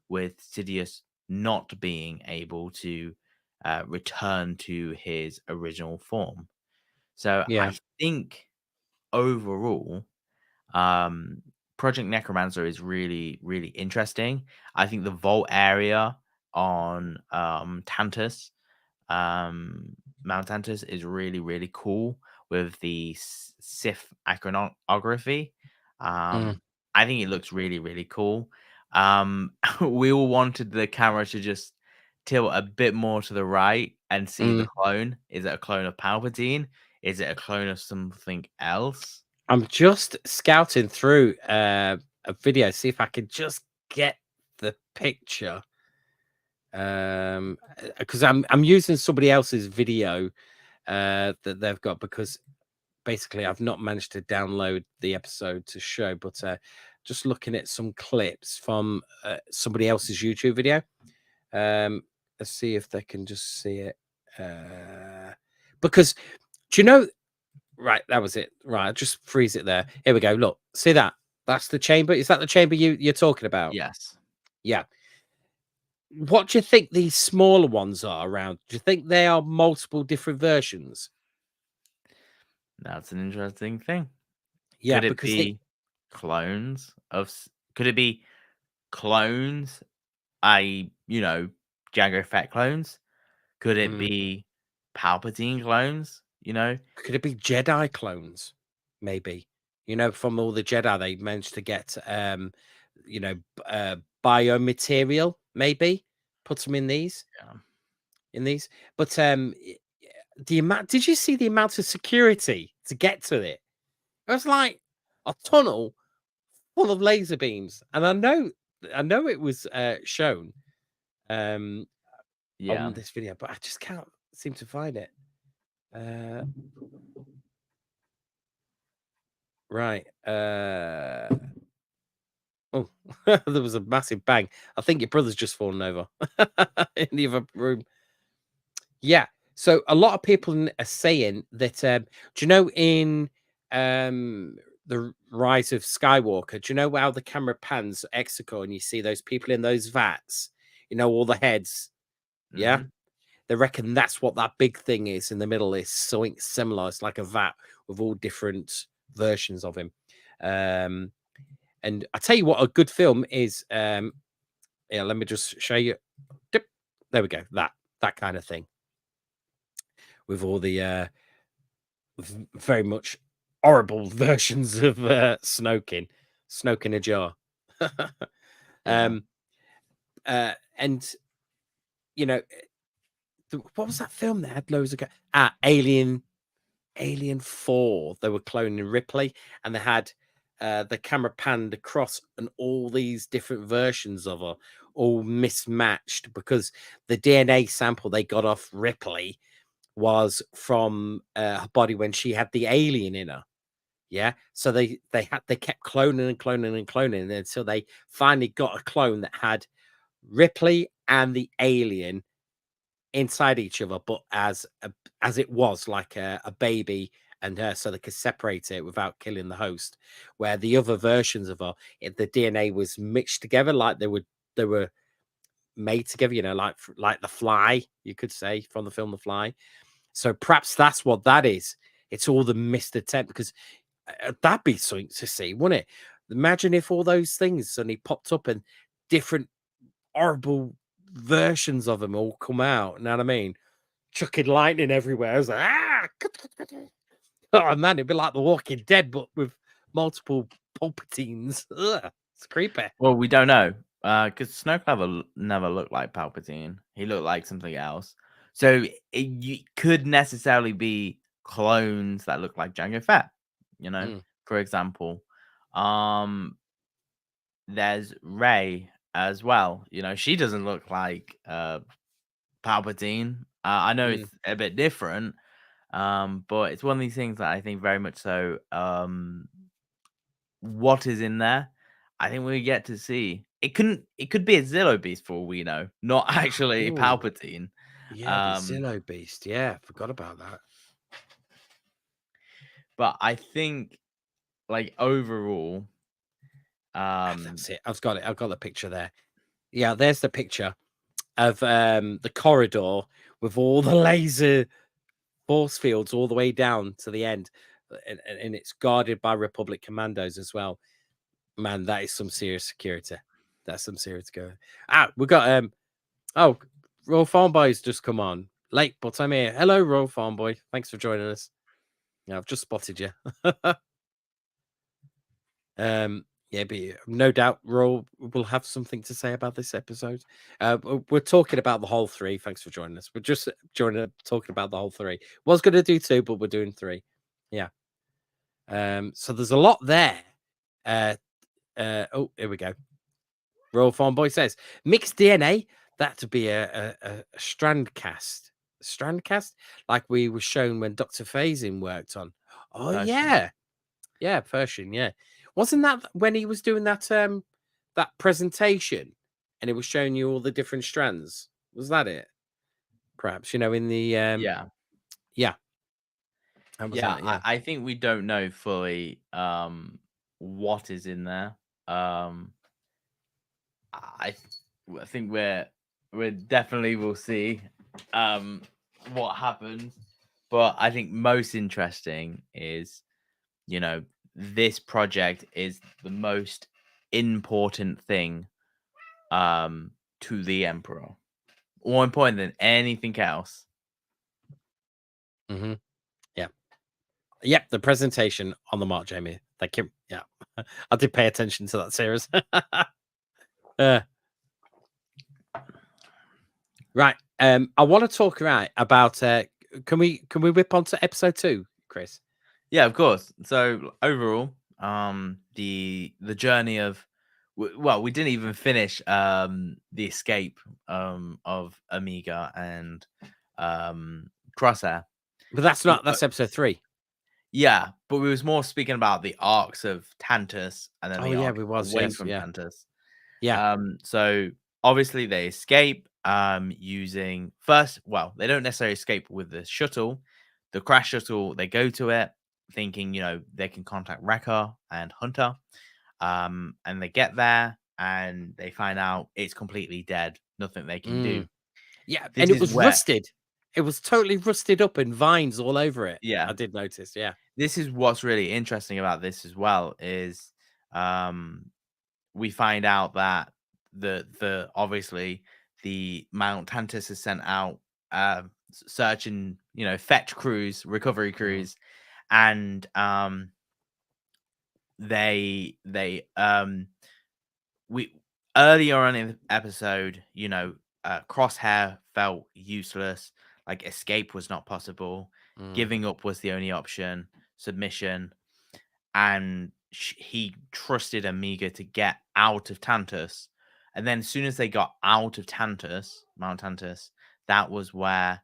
with Sidious not being able to return to his original form. So Yeah. I think overall, Project Necromancer is really, really interesting. I think the vault area on Tantus, Mount Tantus, is really, really cool with the Sith iconography. I think it looks really, really cool. We all wanted the camera to just tilt a bit more to the right and see the clone. Is it a clone of Palpatine? Is it a clone of something else? I'm just scouting through a video, see if I can just get the picture. Because I'm using somebody else's video that they've got, because basically I've not managed to download the episode to show, but just looking at some clips from somebody else's YouTube video. Let's see if they can just see it. Because do you know? Right, that was it. Right, just freeze it there. Here we go. Look, see that? That's the chamber. Is that the chamber you're talking about? Yes. Yeah. What do you think these smaller ones are around? Do you think they are multiple different versions? That's an interesting thing. Yeah, Could it because be clones of? Could it be clones? Jango Fett clones. Could it be Palpatine clones? could it be Jedi clones? Maybe. From all the Jedi they managed to get you know, biomaterial, maybe put them in these. Yeah. But the amount, did you see the amount of security to get to it? It was like a tunnel full of laser beams, and I know it was shown on Yeah. this video, but I just can't seem to find it. Right. Oh, there was a massive bang. I think your brother's just fallen over in the other room. Yeah. So a lot of people are saying that. Do you know in the Rise of Skywalker? Do you know how the camera pans Exegol and you see those people in those vats? All the heads. Yeah. Mhm. They reckon that's what that big thing is in the middle is something similar. It's like a vat with all different versions of him. And I tell you what, a good film is. Yeah, let me just show you. Dip. There we go. That kind of thing with all the very much horrible versions of Snoke in a jar. Yeah. And what was that film that had loads of Alien 4? They were cloning Ripley, and they had the camera panned across, and all these different versions of her, all mismatched, because the DNA sample they got off Ripley was from her body when she had the alien in her. Yeah, so they kept cloning and cloning and cloning until they finally got a clone that had Ripley and the alien inside each other, but as it was like a baby and her, so they could separate it without killing the host. Where the other versions of her, the DNA was mixed together, like they were made together. Like The Fly, you could say, from the film The Fly. So perhaps that's what that is. It's all the missed attempt, because that'd be something to see, wouldn't it? Imagine if all those things suddenly popped up and different horrible versions of them all come out. You know what I mean? Chucking lightning everywhere. I was like, ah! Oh man, it'd be like The Walking Dead, but with multiple Palpatines. Ugh, it's creepy. Well, we don't know, because Snoke never looked like Palpatine. He looked like something else. So you could necessarily be clones that look like Jango Fett. Mm. For example, there's Rey as well. She doesn't look like Palpatine. I know Mm. it's a bit different, but it's one of these things that I think very much so. What is in there? I think we get to see. It could be a Zillo beast for all we know, not actually Ooh. Palpatine. Yeah, the Zillo beast. Yeah, forgot about that. But I think, like, overall, That's it. I've got it. I've got the picture there. Yeah, there's the picture of the corridor with all the laser force fields all the way down to the end, and it's guarded by Republic commandos as well. Man, that is some serious security. That's some serious security. We got oh, Royal Farm Boy's just come on late, but I'm here. Hello, Royal Farm Boy. Thanks for joining us. Yeah, I've just spotted you. Yeah, but no doubt Royal will have something to say about this episode. We're talking about the whole 3. Thanks for joining us. We're just talking about the whole 3. Was going to do 2, but we're doing 3. Yeah. So there's a lot there. Oh, here we go. Royal Farm Boy says mixed DNA. That to be a strand cast. Strand cast, like we were shown when Dr. Phasing worked on. Oh Pershing. yeah, Pershing. Yeah, wasn't that when he was doing that that presentation and it was showing you all the different strands? Was that it? Perhaps in the yeah. That was Yeah, on it, I think we don't know fully what is in there. I think we're definitely will see what happens. But I think most interesting is, this project is the most important thing to the Emperor. More important than anything else. Mm-hmm. Yeah. Yep, the presentation on the mark, Jamie. Thank you. Yeah, I did pay attention to that series. Right. I want to talk about. Can we whip onto episode 2, Chris? Yeah, of course. So overall, the journey of, well, we didn't even finish the escape of Amiga and Crosshair. But that's episode 3. Yeah, but we was more speaking about the arcs of Tantus and then Oh the yeah, arc we was. away Yes, from yeah, Tantus. yeah. So obviously they escape using first. Well, they don't necessarily escape with the shuttle, the crash shuttle. They go to it thinking they can contact Wrecker and Hunter, and they get there and they find out it's completely dead. Nothing they can do. Yeah, This and it is was where, rusted. It was totally rusted up and vines all over it. yeah, I did notice. Yeah. this is what's really interesting about this as well is we find out that the obviously the Mount Tantus has sent out searching, fetch crews, recovery crews, and they we earlier on in the episode, Crosshair felt useless, like escape was not possible, giving up was the only option, submission, and he trusted Amiga to get out of Tantus. And then as soon as they got out of Tantus, Mount Tantus, that was where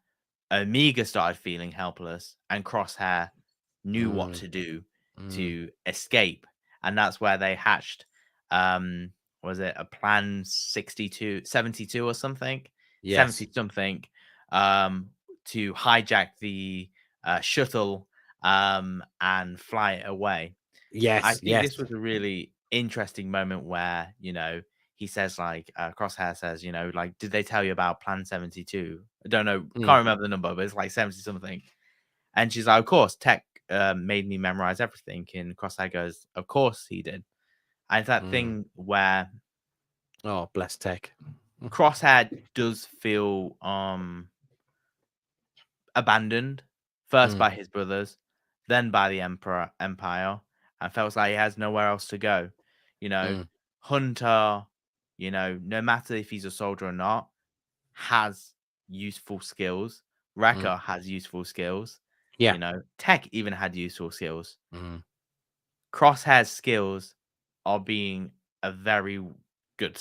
Amiga started feeling helpless and Crosshair knew what to do to escape. And that's where they hatched, was it a plan 72 or something? Yes. 70 something, to hijack the shuttle and fly it away. Yes. I think Yes. this was a really interesting moment where, he says, like, Crosshair says, like, did they tell you about Plan 72? I don't know, Mm, can't remember the number, but it's like 70 something. And she's like, of course, Tech made me memorize everything. And Crosshair goes, of course he did. And it's that mm. thing where Oh, bless Tech. Crosshair does feel abandoned, first Mm, by his brothers, then by the Empire, and feels like he has nowhere else to go. You know, mm, Hunter, no matter if he's a soldier or not, has useful skills. mm. Wrecker has useful skills. Yeah. Tech even had useful skills. Mm, Crosshair's skills are being a very good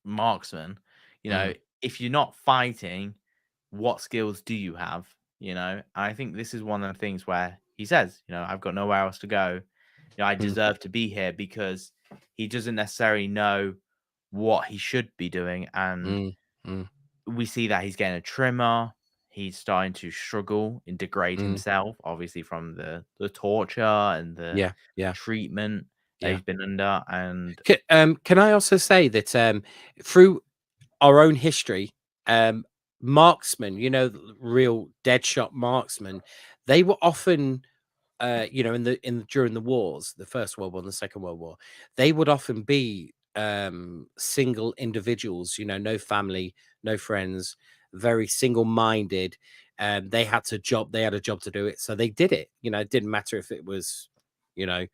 marksman. mm, If you're not fighting, what skills do you have? And I think this is one of the things where he says, I've got nowhere else to go. I mm, deserve to be here, because he doesn't necessarily know what he should be doing. And mm, mm, we see that he's getting a trimmer. He's starting to struggle and degrade mm. himself, obviously from the torture and the Yeah. Yeah. treatment that Yeah. he's been under. And Can I also say that through our own history, marksmen, real deadshot marksmen, they were often, during the wars, the First World War and the Second World War, they would often be single individuals, no family, no friends, very single-minded. They had a job to do it, so they did it. It didn't matter if it was, you know,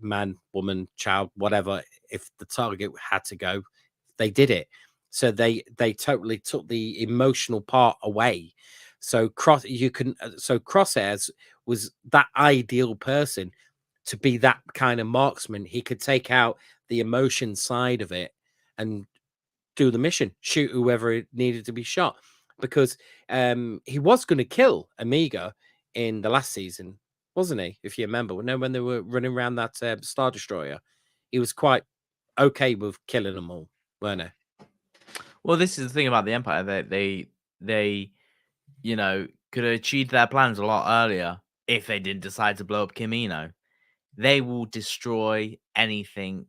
man, woman, child, whatever. If the target had to go, they did it. So they totally took the emotional part away. So Crosshairs was that ideal person to be that kind of marksman. He could take out the emotion side of it and do the mission, shoot whoever it needed to be shot. Because he was going to kill Amiga in the last season, wasn't he? If you remember, when they were running around that Star Destroyer, he was quite okay with killing them all, weren't he? well, this is the thing about the Empire. They could have achieved their plans a lot earlier if they didn't decide to blow up Kamino. They will destroy anything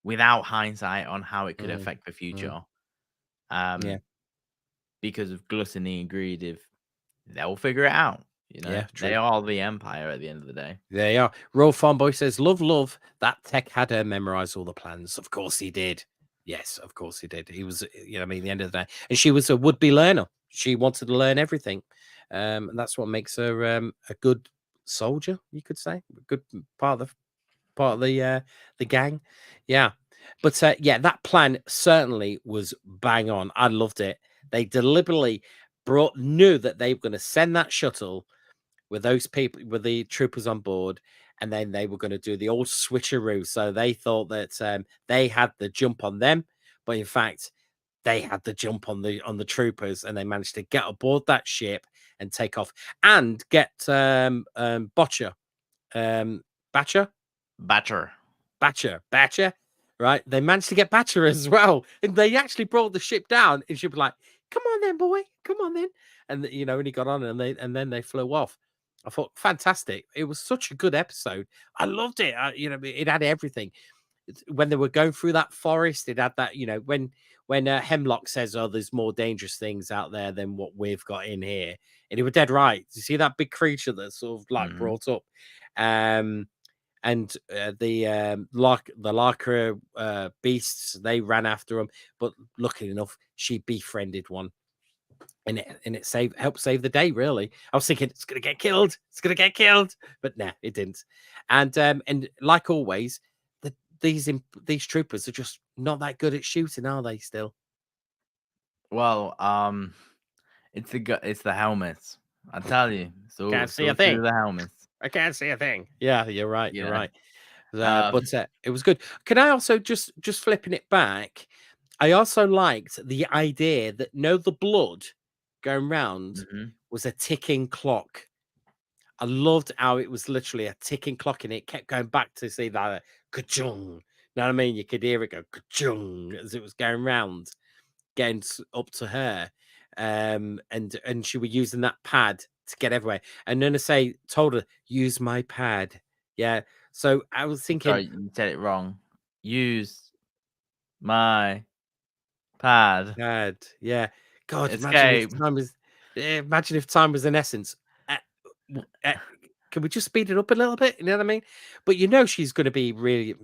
without hindsight on how it could Mm, affect the mm, future. yeah, Because of gluttony and greed, if they'll figure it out. yeah, They true. are the Empire at the end of the day. There you are. Royal Farm Boy says, "Love, love. That Tech had her memorize all the plans. Of course he did. Yes, of course he did. He was, at the end of the day, and she was a would-be learner. She wanted to learn everything, and that's what makes her a good soldier. You could say, a good part of the gang. Yeah, but yeah, that plan certainly was bang on. I loved it. They deliberately knew that they were going to send that shuttle with those people, with the troopers on board, and then they were going to do the old switcheroo. So they thought that they had the jump on them, but in fact, they had the jump on the troopers, and they managed to get aboard that ship and take off and get Botcher, Batcher, Batcher. Batcher, right? They managed to get Batcher as well, and they actually brought the ship down. And she was like, "Come on then, boy, come on then," and and he got on, and then they flew off. I thought fantastic. It was such a good episode. I loved it. It had everything. When they were going through that forest, it had that. When Hemlock says, "Oh, there's more dangerous things out there than what we've got in here," and he was dead right. You see that big creature that sort of like Mhm. brought up. And the Larka beasts, they ran after him, but luckily enough, she befriended one, and it helped save the day. Really, I was thinking it's gonna get killed, but nah, it didn't. And like always, these troopers are just not that good at shooting, are they? Still, Well, it's the helmets. I tell you, can't it's see a all to do thing. with the helmets. I can't see a thing. Yeah, you're right. You You're know. right. Um, But it was good. Can I also just flipping it back? I also liked the idea that the blood going round mhm. was a ticking clock. I loved how it was literally a ticking clock, and it kept going back to see that ka-chung. You know what I mean? You could hear it go ka-chung as it was going round, getting up to her, and she was using that pad to get everywhere. And then told her, "Use my pad." Yeah. So I was thinking, Sorry, you said it wrong. Use my pad. pad. Yeah. God, Escape. imagine if time was an essence. Uh, can we just speed it up a little bit? You know what I mean? But she's going to be really.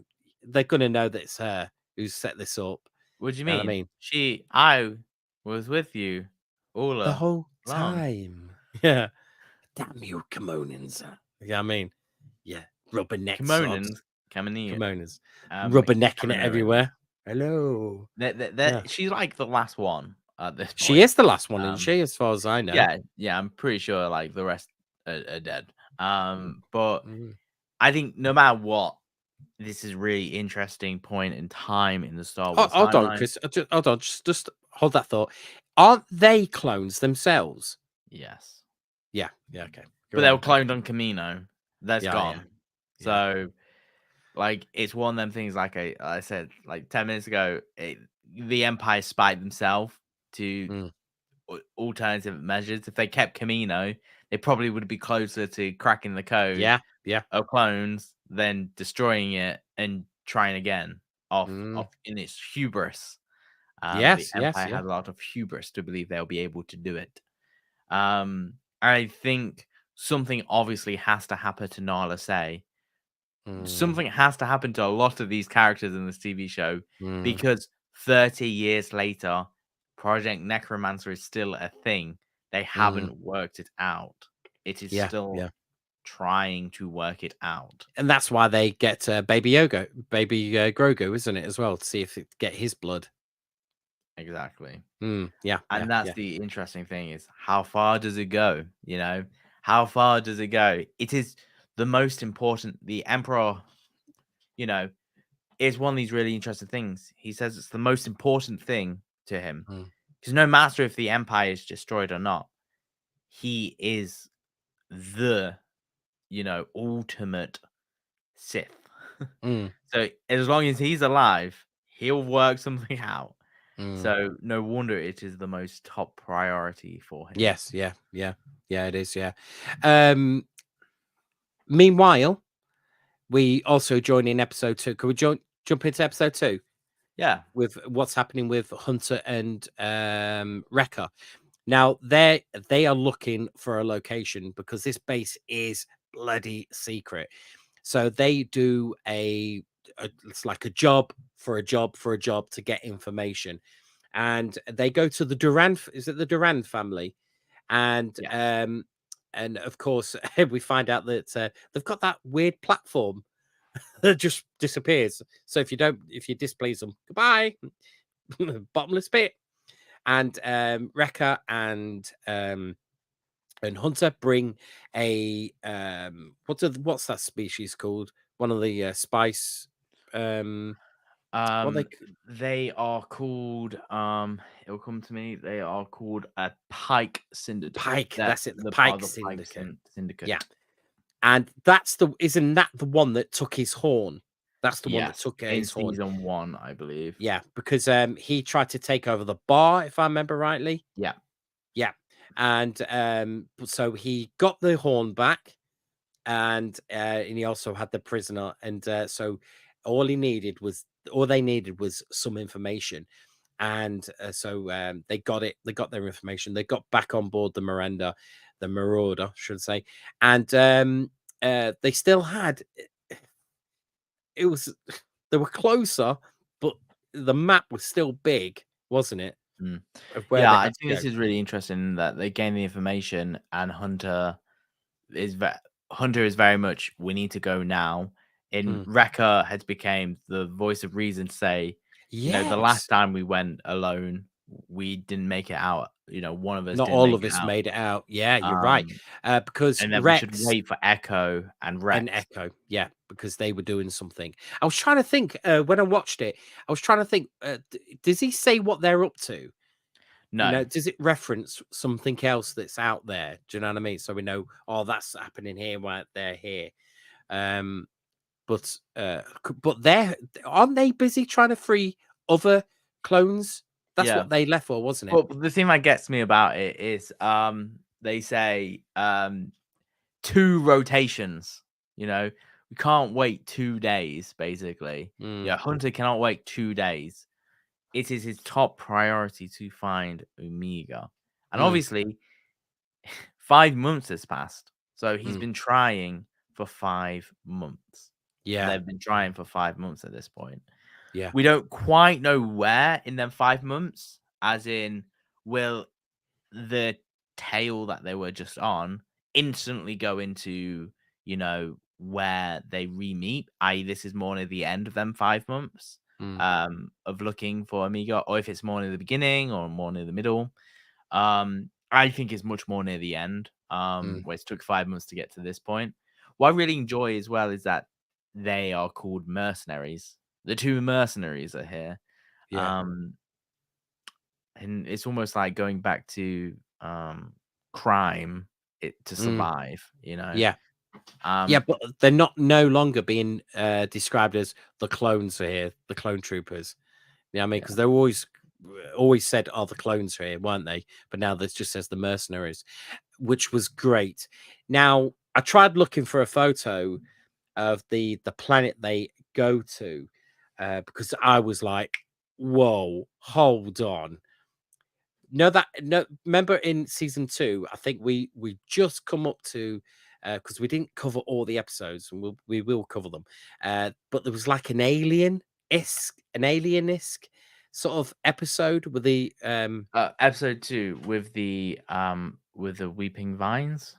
They're going to know that it's her who's set this up. What do you You know what I mean? mean? I was with you all The whole along. time. Yeah. Damn you, kimonos. Yeah, I mean, yeah, rubberneck socks, Kimonos coming here. kimonos, rubbernecking it Coming over. everywhere. Hello. Yeah. She's like the last one at this She point. is the last one, isn't Um, she? As far as I know. yeah, I'm pretty sure like the rest are dead. But Mm. I think no matter what, this is really interesting point in time in the Star Wars Hold on, timeline. Chris. Hold on. Just hold that thought. Aren't they clones themselves? Yes, Yeah. Yeah. Okay. but they were cloned on Camino. That's Yeah, gone. yeah. Yeah. So, like, it's one of them things. Like I said, like 10 minutes ago, the Empire spied themselves to Mm. alternative measures. If they kept Camino, they probably would be closer to cracking the code Yeah. Yeah. of clones than destroying it and trying again off Mm. in its hubris. The Yes. Yes. Empire Yeah. has a lot of hubris to believe they'll be able to do it. I think something obviously has to happen to Nala Say. Mm. Something has to happen to a lot of these characters in this TV show Mm. because 30 years later, Project Necromancer is still a thing. They haven't worked it out. It is still trying to work it out. And that's why they get Baby Grogu, isn't it, as well, to see if it get his blood. Exactly. Yeah. And that's the interesting thing is how far does it go? How far does it go? It is the most important. The Emperor, is one of these really interesting things. He says it's the most important thing to him because no matter if the Empire is destroyed or not, he is the, ultimate Sith. So as long as he's alive, he'll work something out. So no wonder it is the most top priority for him. Yes, yeah, it is, yeah. Meanwhile, we also join in episode 2. Can we jump into episode 2? Yeah, with what's happening with Hunter and Wrecker. Now they are looking for a location because this base is bloody secret. So they do it's like a job for a job to get information, and they go to the Durand. Is it the Durand family? And and of course we find out that they've got that weird platform that just disappears. So if you displease them, goodbye, bottomless pit. And Wrecker and Hunter bring a what's that species called? One of the spice. they are called. It'll come to me. They are called a Pike Syndicate. Pike. That's it. The Pike Pike Syndicate. Syndicate. Yeah, and isn't that the one that took his horn? That's the one that took his horn. Season 1, I believe. Yeah, because he tried to take over the bar, if I remember rightly. Yeah. And so he got the horn back, and he also had the prisoner, and so all they needed was some information, and so they got it. They got their information. They got back on board the Marauder, should say, and they still had. It was they were closer, but the map was still big, wasn't it? Yeah, I think this is really interesting that they gain the information, and Hunter is very much we need to go now. And Wrecker has became the voice of reason to say, the last time we went alone, we didn't make it out. One of us. Not all of us made it out. Yeah, you're right. Because and then Rex we should wait for Echo and Rex. Yeah, because they were doing something. I was trying to think when I watched it. I was trying to think. Does he say what they're up to? No. Does it reference something else that's out there? Do you know what I mean? So we know, that's happening here while they're here. But aren't they busy trying to free other clones? That's what they left for, wasn't it? Well, the thing that gets me about it is they say 2 rotations. We can't wait 2 days, basically. Yeah, Hunter cannot wait 2 days. it is his top priority to find Omega. And Mm, obviously, 5 months has passed. So he's mm, been trying for 5 months. yeah, They've been trying for 5 months at this point. yeah. We don't quite know where in them 5 months, as in, will the tail that they were just on instantly go into, where they re-meet, i.e., this is more near the end of them 5 months Mm, of looking for Amiga, or if it's more near the beginning or more near the middle. I think it's much more near the end, mm, where it took 5 months to get to this point. What I really enjoy as well is that they are called mercenaries. The two mercenaries are here. yeah. Um, and it's almost like going back to crime to Mm, survive. yeah. Yeah, Um, but they're not no longer being described as the clones are here, the clone troopers. Yeah, I mean, yeah. because they're always said, "Oh, the clones are here," weren't they? But now this just says the mercenaries, which was great. Now I tried looking for a photo of the planet they go to because I was like, "Whoa, hold on." No, remember in season 2, I think we just come up to because we didn't cover all the episodes, and we will cover them. But there was like an alien-esque sort of episode with the Episode 2 with the weeping vines.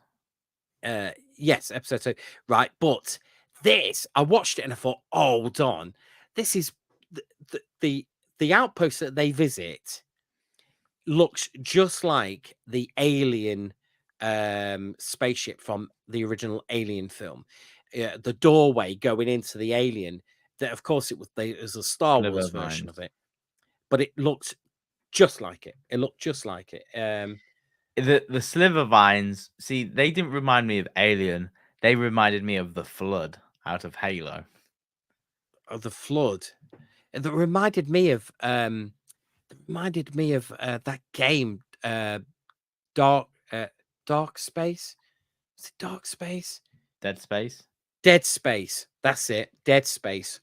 yes, episode 2, right? But this, I watched it and I thought, hold on, this is the the outpost that they visit looks just like the alien spaceship from the original Alien film. The doorway going into the alien. That, of course, it was a Star Sliver Wars version of vines. it, but it looked just like it. It looked just like it. The sliver vines, see, they didn't remind me of Alien. They reminded me of the Flood out of Halo. Of the flood. That reminded me of that game, Dark Dark Space. Is it Dark Space? Dead Space. Dead Space. That's it. Dead Space.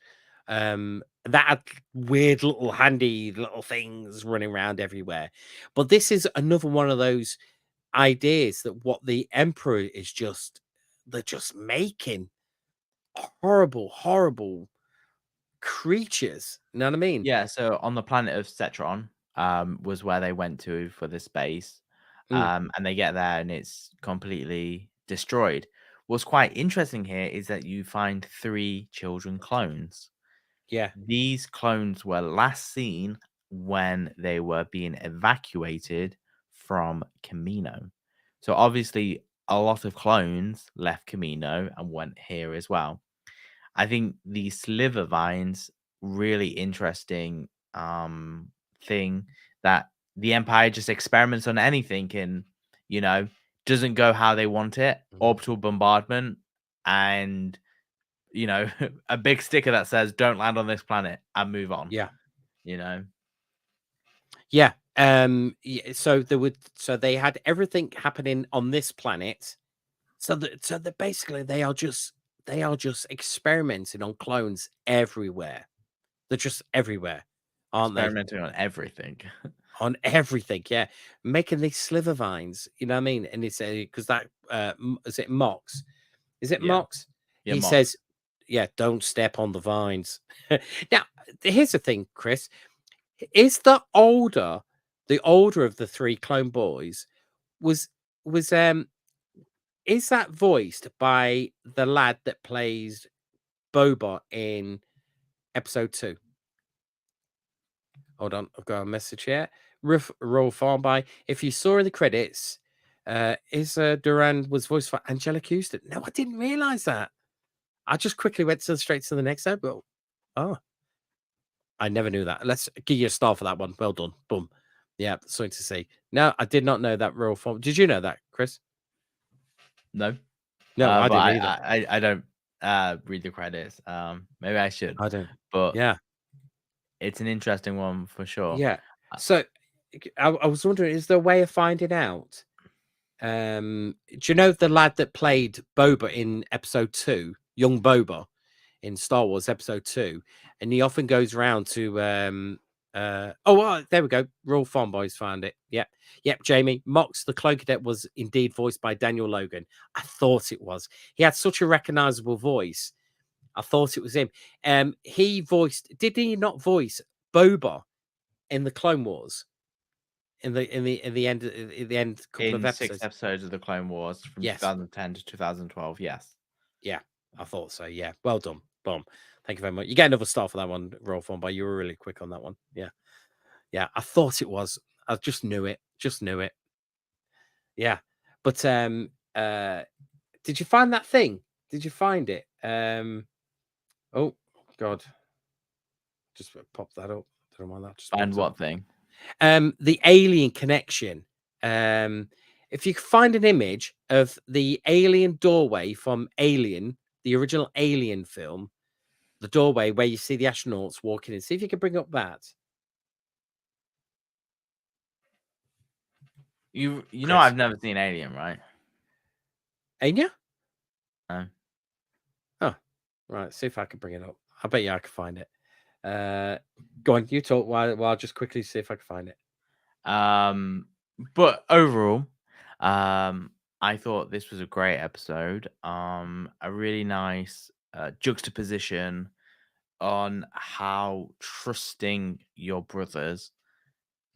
That had weird little handy little things running around everywhere. But this is another one of those ideas that what the Emperor is they're just making horrible, horrible creatures. You know what I mean? Yeah, so on the planet of Cetron, was where they went to for this base. Mm, And they get there and it's completely destroyed. What's quite interesting here is that you find 3 children clones. yeah. These clones were last seen when they were being evacuated from Camino. So obviously, a lot of clones left Camino and went here as well. I think the sliver vines really interesting thing that the Empire just experiments on anything and you know doesn't go how they want it. Mhm. Orbital bombardment and a big sticker that says "Don't land on this planet" and move on. Yeah. You know, Yeah. So they had everything happening on this planet. So that basically they are just experimenting on clones everywhere. They're just everywhere, aren't they? experimenting on everything. On everything, yeah. Making these sliver vines, you know what I mean? And it's because that is it Mox? Is it Yeah, Mox? yeah, He Mox. says, "Yeah, don't step on the vines." Now, here's the thing, Chris. Is the older of the 3 clone boys was was is that voiced by the lad that plays Boba in episode 2? Hold on, I've got a message here. Roll farm by. If you saw in the credits, Duran was voiced for Angelica Houston. No, I didn't realize that. I just quickly went straight to the next episode. Oh, I never knew that. Let's give you a star for that one. Well done. Boom. Yeah, something to see. No, I did not know that roll farm. Did you know that, Chris? No, No, I but didn't either. I don't read the credits. Maybe I should, I don't. but Yeah. it's an interesting one for sure. Yeah. Uh, So I was wondering, is there a way of finding out? Do you know the lad that played Boba in episode 2, young Boba in Star Wars episode 2? And he often goes around to There we go. Raw Farm Boys found it. Yep. Jamie Mox, the Cloak Cadet, was indeed voiced by Daniel Logan. I thought it was. He had such a recognizable voice. I thought it was him. He voiced. Did he not voice Boba in the Clone Wars? In the end couple of In 6 episodes. episodes of the Clone Wars from Yes. 2010 to 2012. Yes. Yeah, I thought so. Yeah, well done. Boom. Thank you very much. You get another star for that one, Raw Farm Boy. You were really quick on that one. Yeah. I thought it was. I just knew it. Yeah. But did you find that thing? Did you find it? Oh God. Just pop that up. Don't know why that just Find popped up. what thing? The alien connection. If you find an image of the alien doorway from Alien, the original Alien film, the doorway where you see the astronauts walking in, see if you can bring up that. You know, Chris. I've never seen Alien, right? Ain't you? No. Oh, right. See if I can bring it up. I bet you I can find it. Go on, you talk while I'll just quickly see if I can find it. But overall, I thought this was a great episode. A really nice juxtaposition on how trusting your brothers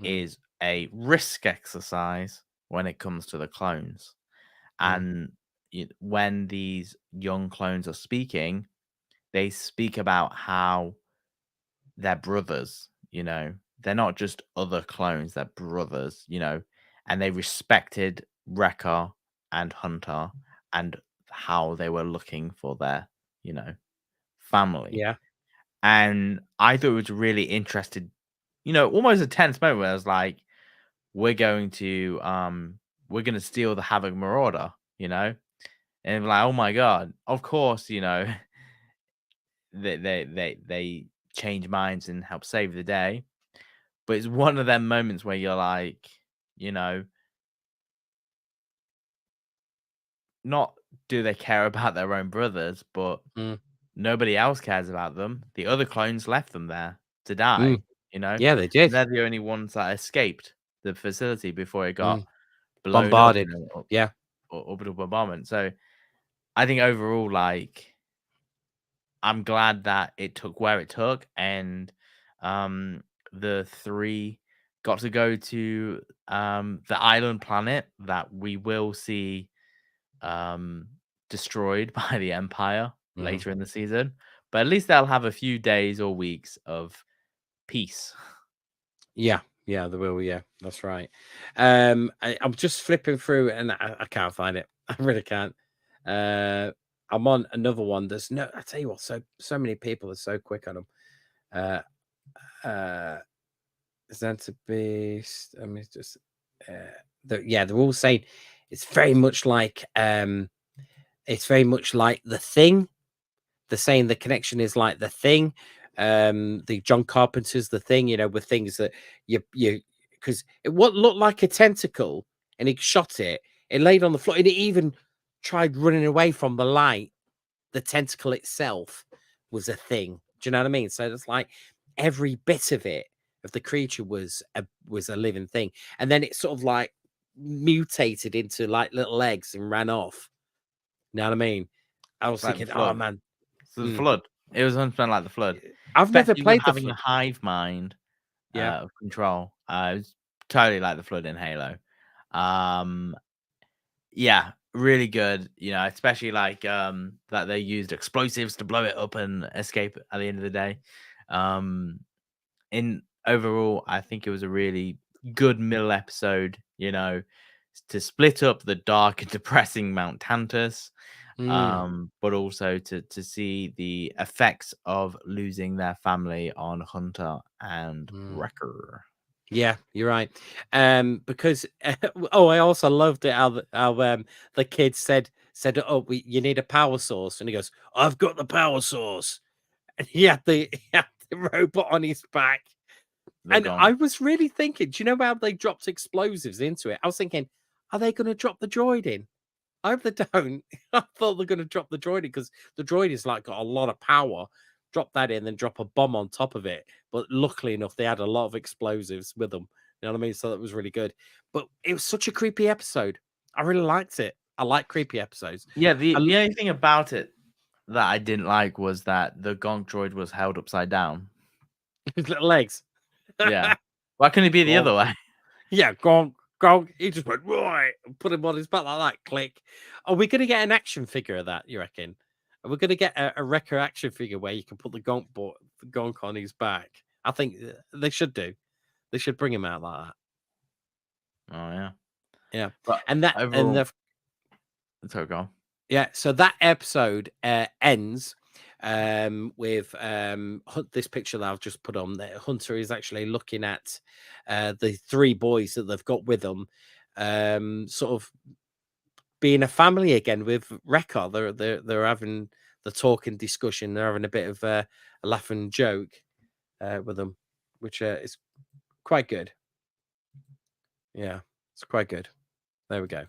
is a risk exercise when it comes to the clones. And when these young clones are speaking, they speak about how they're brothers, they're not just other clones, they're brothers, and they respected Wrecker and Hunter and how they were looking for their, family. Yeah. And I thought it was really interesting, almost a tense moment where I was like, we're going to steal the Havoc Marauder, and like, oh my god, of course, they change minds and help save the day. But it's one of them moments where you're like, not do they care about their own brothers, but nobody else cares about them. The other clones left them there to die, Yeah, they did. They're the only ones that escaped the facility before it got blown Bombarded. up, Yeah. orbital bombardment. So I think overall, like, I'm glad that it took where it took, and the three got to go to the island planet that we will see destroyed by the Empire later in the season. But at least they'll have a few days or weeks of peace. Yeah, they will. Yeah, that's right. I'm just flipping through and I can't find it. I really can't. I'm on another one. There's no. I tell you what, so many people are so quick on them. Xanta Beast. I mean, just they're all saying it's very much like the Thing. They're saying the connection is like the Thing. The John Carpenter's The Thing, with things that you because it what looked like a tentacle and he shot it, it laid on the floor and it even tried running away from the light. The tentacle itself was a thing. Do you know what I mean? So it's like every bit of it, of the creature was a living thing. And then it sort of like mutated into like little eggs and ran off. You know what I mean? I was Like thinking, oh man. So the flood. It was 100% like the flood. I've never Especially with played the having flood. a hive mind Yeah. of control. It was totally like the flood in Halo. Yeah, really good. Especially like that they used explosives to blow it up and escape at the end of the day. In overall, I think it was a really good middle episode, to split up the dark and depressing Mount Tantus, but also to see the effects of losing their family on Hunter and Wrecker. Yeah, you're right. Because I also loved it how the kid said, "Oh, you need a power source," and he goes, "I've got the power source," and he had the robot on his back. And I was really thinking, do you know how they dropped explosives into it? I was thinking, are they going to drop the droid in? I hope they don't. I thought they're going to drop the droid in because the droid is like got a lot of power. drop that in, then drop a bomb on top of it. But luckily enough, they had a lot of explosives with them. You know what I mean? So that was really good. But it was such a creepy episode. I really liked it. I like creepy episodes. Yeah, the I- only thing about it that I didn't like was that the gonk droid was held upside down. His little legs. Yeah. Why couldn't it be the Gonk. other way? Yeah, gonk, gonk. He just went right and put him on his back like that. Click. Are we going to get an action figure of that? You reckon? Are we going to get a Wrecker action figure where you can put the gonk on his back? I think they should do. They should bring him out like that. Oh yeah. Yeah, But and that overall, and the so go on. yeah. So that episode ends with this picture that I've just put on there. Hunter is actually looking at the three boys that they've got with them, sort of being a family again with Wrecker. They're having the talk and discussion. They're having a bit of a laugh and joke with them, which is quite good. Yeah, it's quite good. There we go.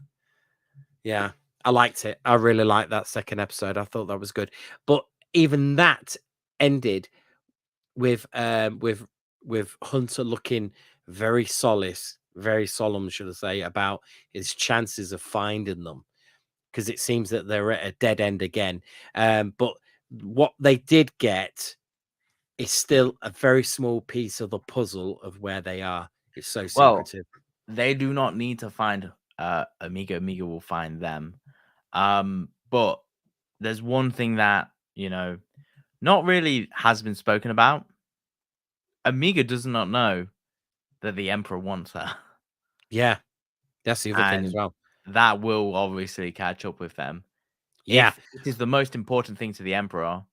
Yeah, I liked it. I really liked that second episode. I thought that was good. But even that ended with Hunter looking very very solemn, should I say, about his chances of finding them. Because it seems that they're at a dead end again. But what they did get is still a very small piece of the puzzle of where they are. It's so Well, secretive. they do not need to find Amiga. Amiga will find them. But there's one thing that, not really has been spoken about. Amiga does not know that the Emperor wants her. Yeah, that's the other thing as And well. that will obviously catch up with them. Yeah. If it is the most important thing to the Emperor,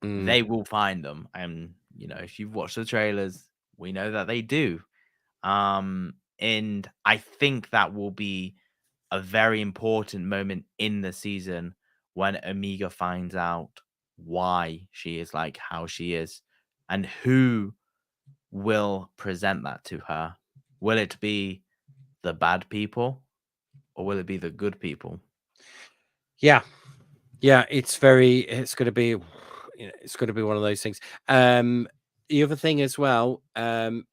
Mm. they will find them. And, if you've watched the trailers, we know that they do. And I think that will be a very important moment in the season when Amiga finds out why she is like how she is and who will present that to her. Will it be the bad people or will it be the good people? Yeah. It's going to be it's going to be one of those things. The other thing as well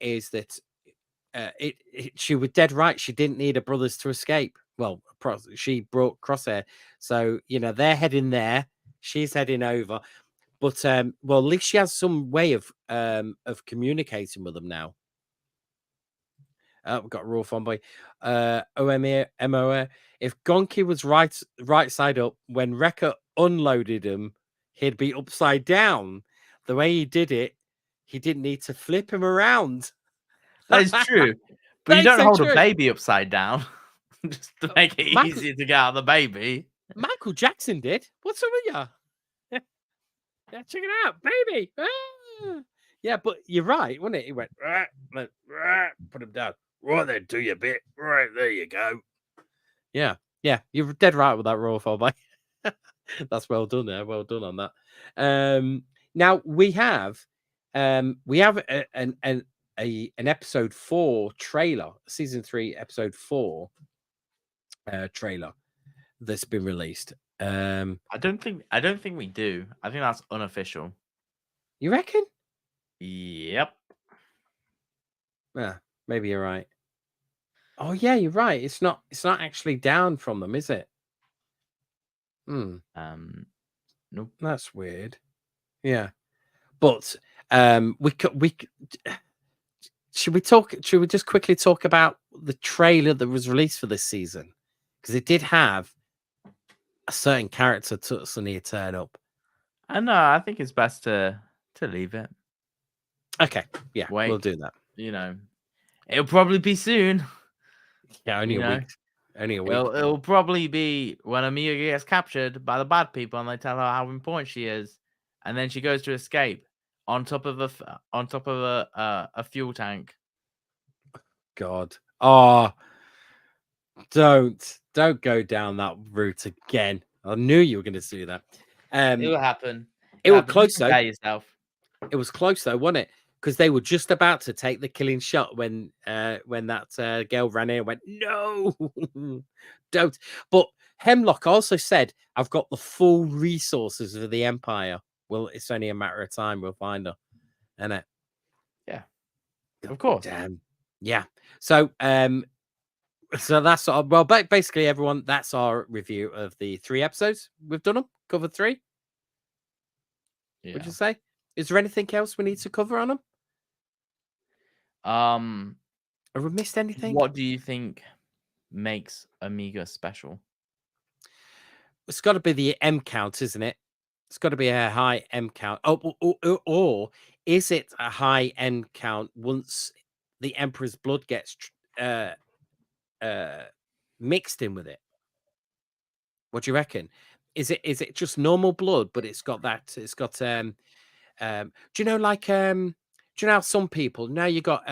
is that she was dead right. She didn't need her brothers to escape. Well, she brought Crosshair, so they're heading there. She's heading over, but well, at least she has some way of communicating with them now. We've got raw fanboy. OMO. If Gonki was right side up when Wrecker unloaded him, he'd be upside down. The way he did it, he didn't need to flip him around. That is true. But you That is don't so hold true. a baby upside down just to make it Michael- easier to get out of the baby. Michael Jackson did. What's up with you? Yeah, check it out, baby. Ah. Yeah, but you're right, wasn't it? He went, put him down. Right then, do your bit. Right, there you go. Yeah, you're dead right with that raw fallback. That's well done there. Well done on that. Now we have an episode 4 trailer, season 3, episode 4 trailer that's been released. I don't think we do. I think that's unofficial. You reckon? Yep. Yeah, maybe you're right. Oh yeah, you're right. It's not actually down from them, is it? Nope. That's weird. Yeah. But should we just quickly talk about the trailer that was released for this season? Because it did have a certain character suddenly turn up. I know. I think it's best to leave it. Okay, yeah, Wait. we'll do that. It'll probably be soon. Yeah, only a week. Only a week. It'll probably be when Amiga gets captured by the bad people and they tell her how important she is, and then she goes to escape on top of a fuel tank. God. Oh, don't go down that route again. I knew you were going to do that. It will happen. It was close though. Yourself. It was close though, wasn't it? Because they were just about to take the killing shot when that girl ran in and went, no, don't. But Hemlock also said, I've got the full resources of the Empire. it's only a matter of time. We'll find her, isn't it? Yeah, of course. Damn. Yeah. So so that's basically everyone. That's our review of the 3 episodes. We've done them. Covered 3. Yeah. Would you say? Is there anything else we need to cover on them? Have we missed anything? What do you think makes Amiga special? It's got to be the M count, isn't it? It's got to be a high M count. Or is it a high M count once the Emperor's blood gets mixed in with it? What do you reckon? Is it just normal blood, but it's got do you know, like do you know how some people now you got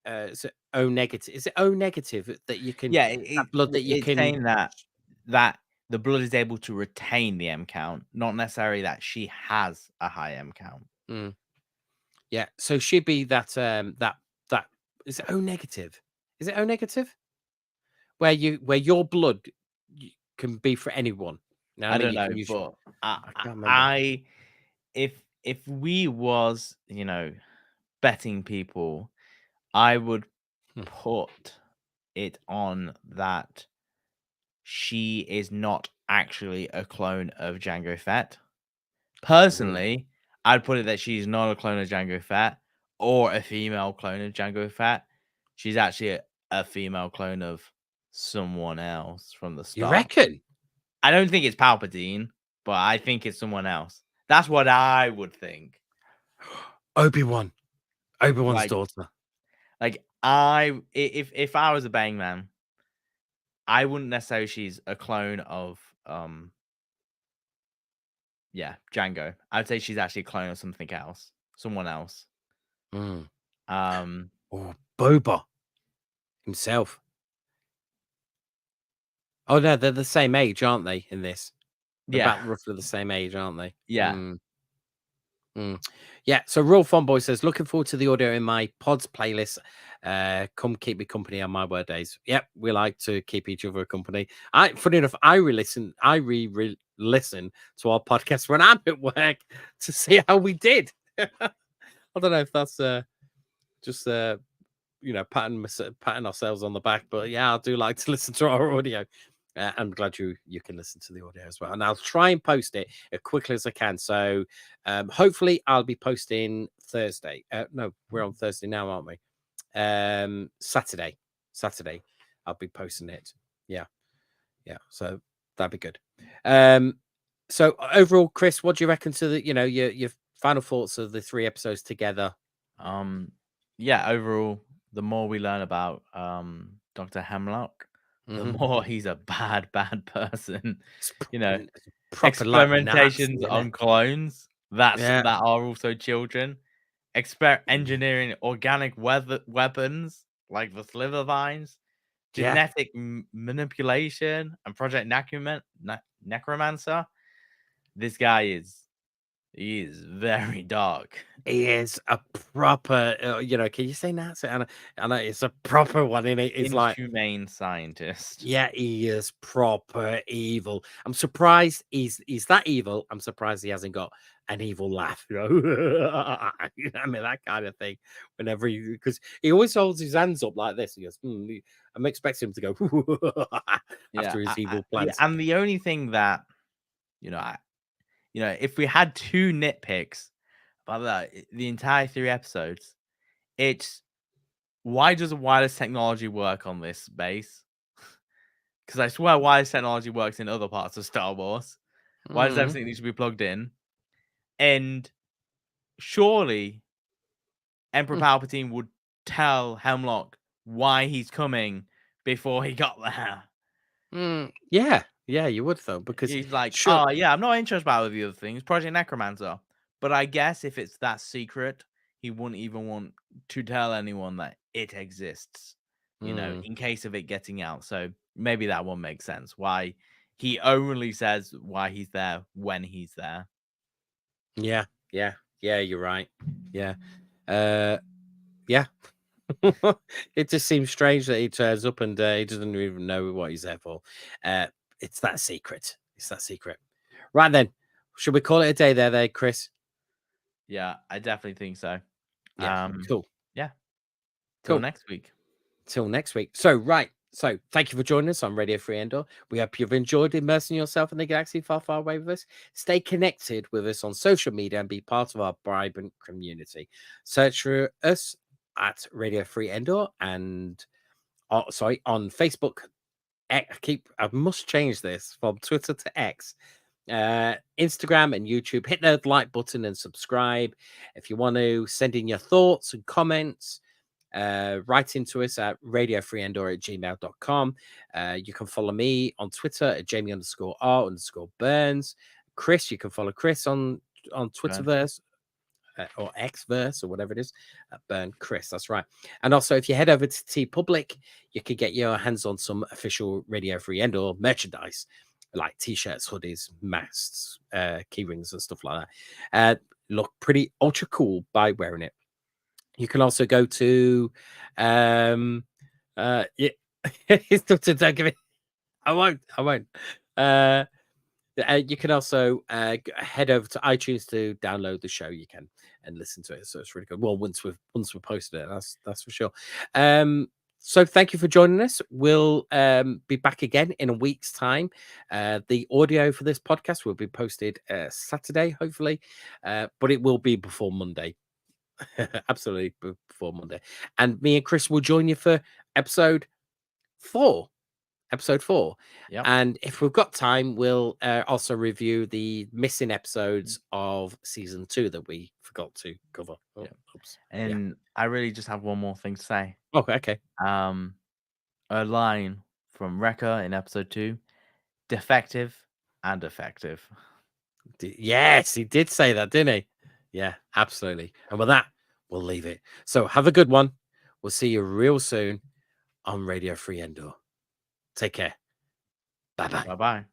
is it O negative? Is it O negative that you can Yeah, that blood that you it's can saying that the blood is able to retain the M count, not necessarily that she has a high M count. Yeah, so she'd be that that is it O negative? Is it O negative? Where your blood can be for anyone. Now, I don't you know, can use but I can't remember. I if we was, betting people, I would put it on that she is not actually a clone of Jango Fett. Personally, I'd put it that she's not a clone of Jango Fett or a female clone of Jango Fett. She's actually a female clone of someone else from the start. You reckon? I don't think it's Palpatine, but I think it's someone else. That's what I would think. Obi-Wan's Like- daughter. Like if I was a Bang Man, I wouldn't necessarily she's a clone of Django. I'd say she's actually a clone of something else. Someone else. Oh, Um Boba himself. Oh no, they're the same age, aren't they? In this, they're yeah. about roughly the same age, aren't they? Yeah. Yeah. So Raw Fanboy says, looking forward to the audio in my pods playlist. Come keep me company on my word days. Yep, we like to keep each other company. Funny enough, I re-listen to our podcast when I'm at work to see how we did. I don't know if that's just patting ourselves on the back, but yeah, I do like to listen to our audio. I'm glad you can listen to the audio as well, and I'll try and post it as quickly as I can. So hopefully I'll be posting Thursday. No, we're on Thursday now, aren't we? Saturday I'll be posting it. Yeah, so that'd be good. So overall, Chris, what do you reckon to the your final thoughts of the 3 episodes together? Yeah, overall, the more we learn about Dr. Hemlock, the more he's a bad person. Proper like Experimentations Nazi, on clones that Yeah. are also children. Engineering organic weapons like the sliver vines, Yeah. genetic manipulation, and Project Necromancer. This guy is very dark. He is a proper, can you say Nazi? I know it's a proper one in it. It's like, Inhumane scientist. yeah, he is proper evil. I'm surprised he's that evil. I'm surprised he hasn't got an evil laugh. I mean, that kind of thing. Whenever because he always holds his hands up like this. He goes, I'm expecting him to go after his evil plans. And the only thing that, if we had 2 nitpicks about the entire 3 episodes, it's why doesn't wireless technology work on this base? Because I swear wireless technology works in other parts of Star Wars. Why does everything need to be plugged in? And surely Emperor Palpatine would tell Hemlock why he's coming before he got there. Yeah, you would though, because He's like, sure. I'm not interested about the other things, Project Necromancer. But I guess if it's that secret, he wouldn't even want to tell anyone that it exists, in case of it getting out. So maybe that one makes sense. Why he only says why he's there when he's there. Yeah, you're right. Yeah. Yeah. It just seems strange that he turns up and he doesn't even know what he's there for. It's that secret. Right then, should we call it a day there, Chris? Yeah, I definitely think so. Yeah, cool. Yeah. Till Cool. next week. Till next week. So thank you for joining us on Radio Free Endor. We hope you've enjoyed immersing yourself in the galaxy far, far away with us. Stay connected with us on social media and be part of our vibrant community. Search for us at Radio Free Endor and on Facebook. I must change this from Twitter to X. Instagram and YouTube. Hit the like button and subscribe. If you want to send in your thoughts and comments, write into us at radiofreeendor@gmail.com. You can follow me on Twitter at Jamie_R_Burns. Chris, you can follow Chris on Twitterverse or Xverse or whatever it is. Burn Chris, that's right. And also, if you head over to TeePublic, you can get your hands on some official Radio Free Endor merchandise, like t-shirts, hoodies, masks, key rings, and stuff like that. Look pretty ultra cool by wearing it. You can also go to yeah, don't give it. I won't. You can also head over to iTunes to download the show. You can and listen to it. So it's really good. Well, once we've posted it, that's for sure. So thank you for joining us. We'll be back again in a week's time. The audio for this podcast will be posted Saturday, hopefully, but it will be before Monday. Absolutely before Monday. And me and Chris will join you for episode 4. Yep. And if we've got time, we'll also review the missing episodes of season 2 that we forgot to cover. Oops. And I really just have one more thing to say. Okay. A line from Wrecker in episode 2: defective and effective. Yes, he did say that, didn't he? Yeah, absolutely. And with that, we'll leave it. So have a good one. We'll see you real soon on Radio Free Endor. Take care. Bye-bye. Bye-bye.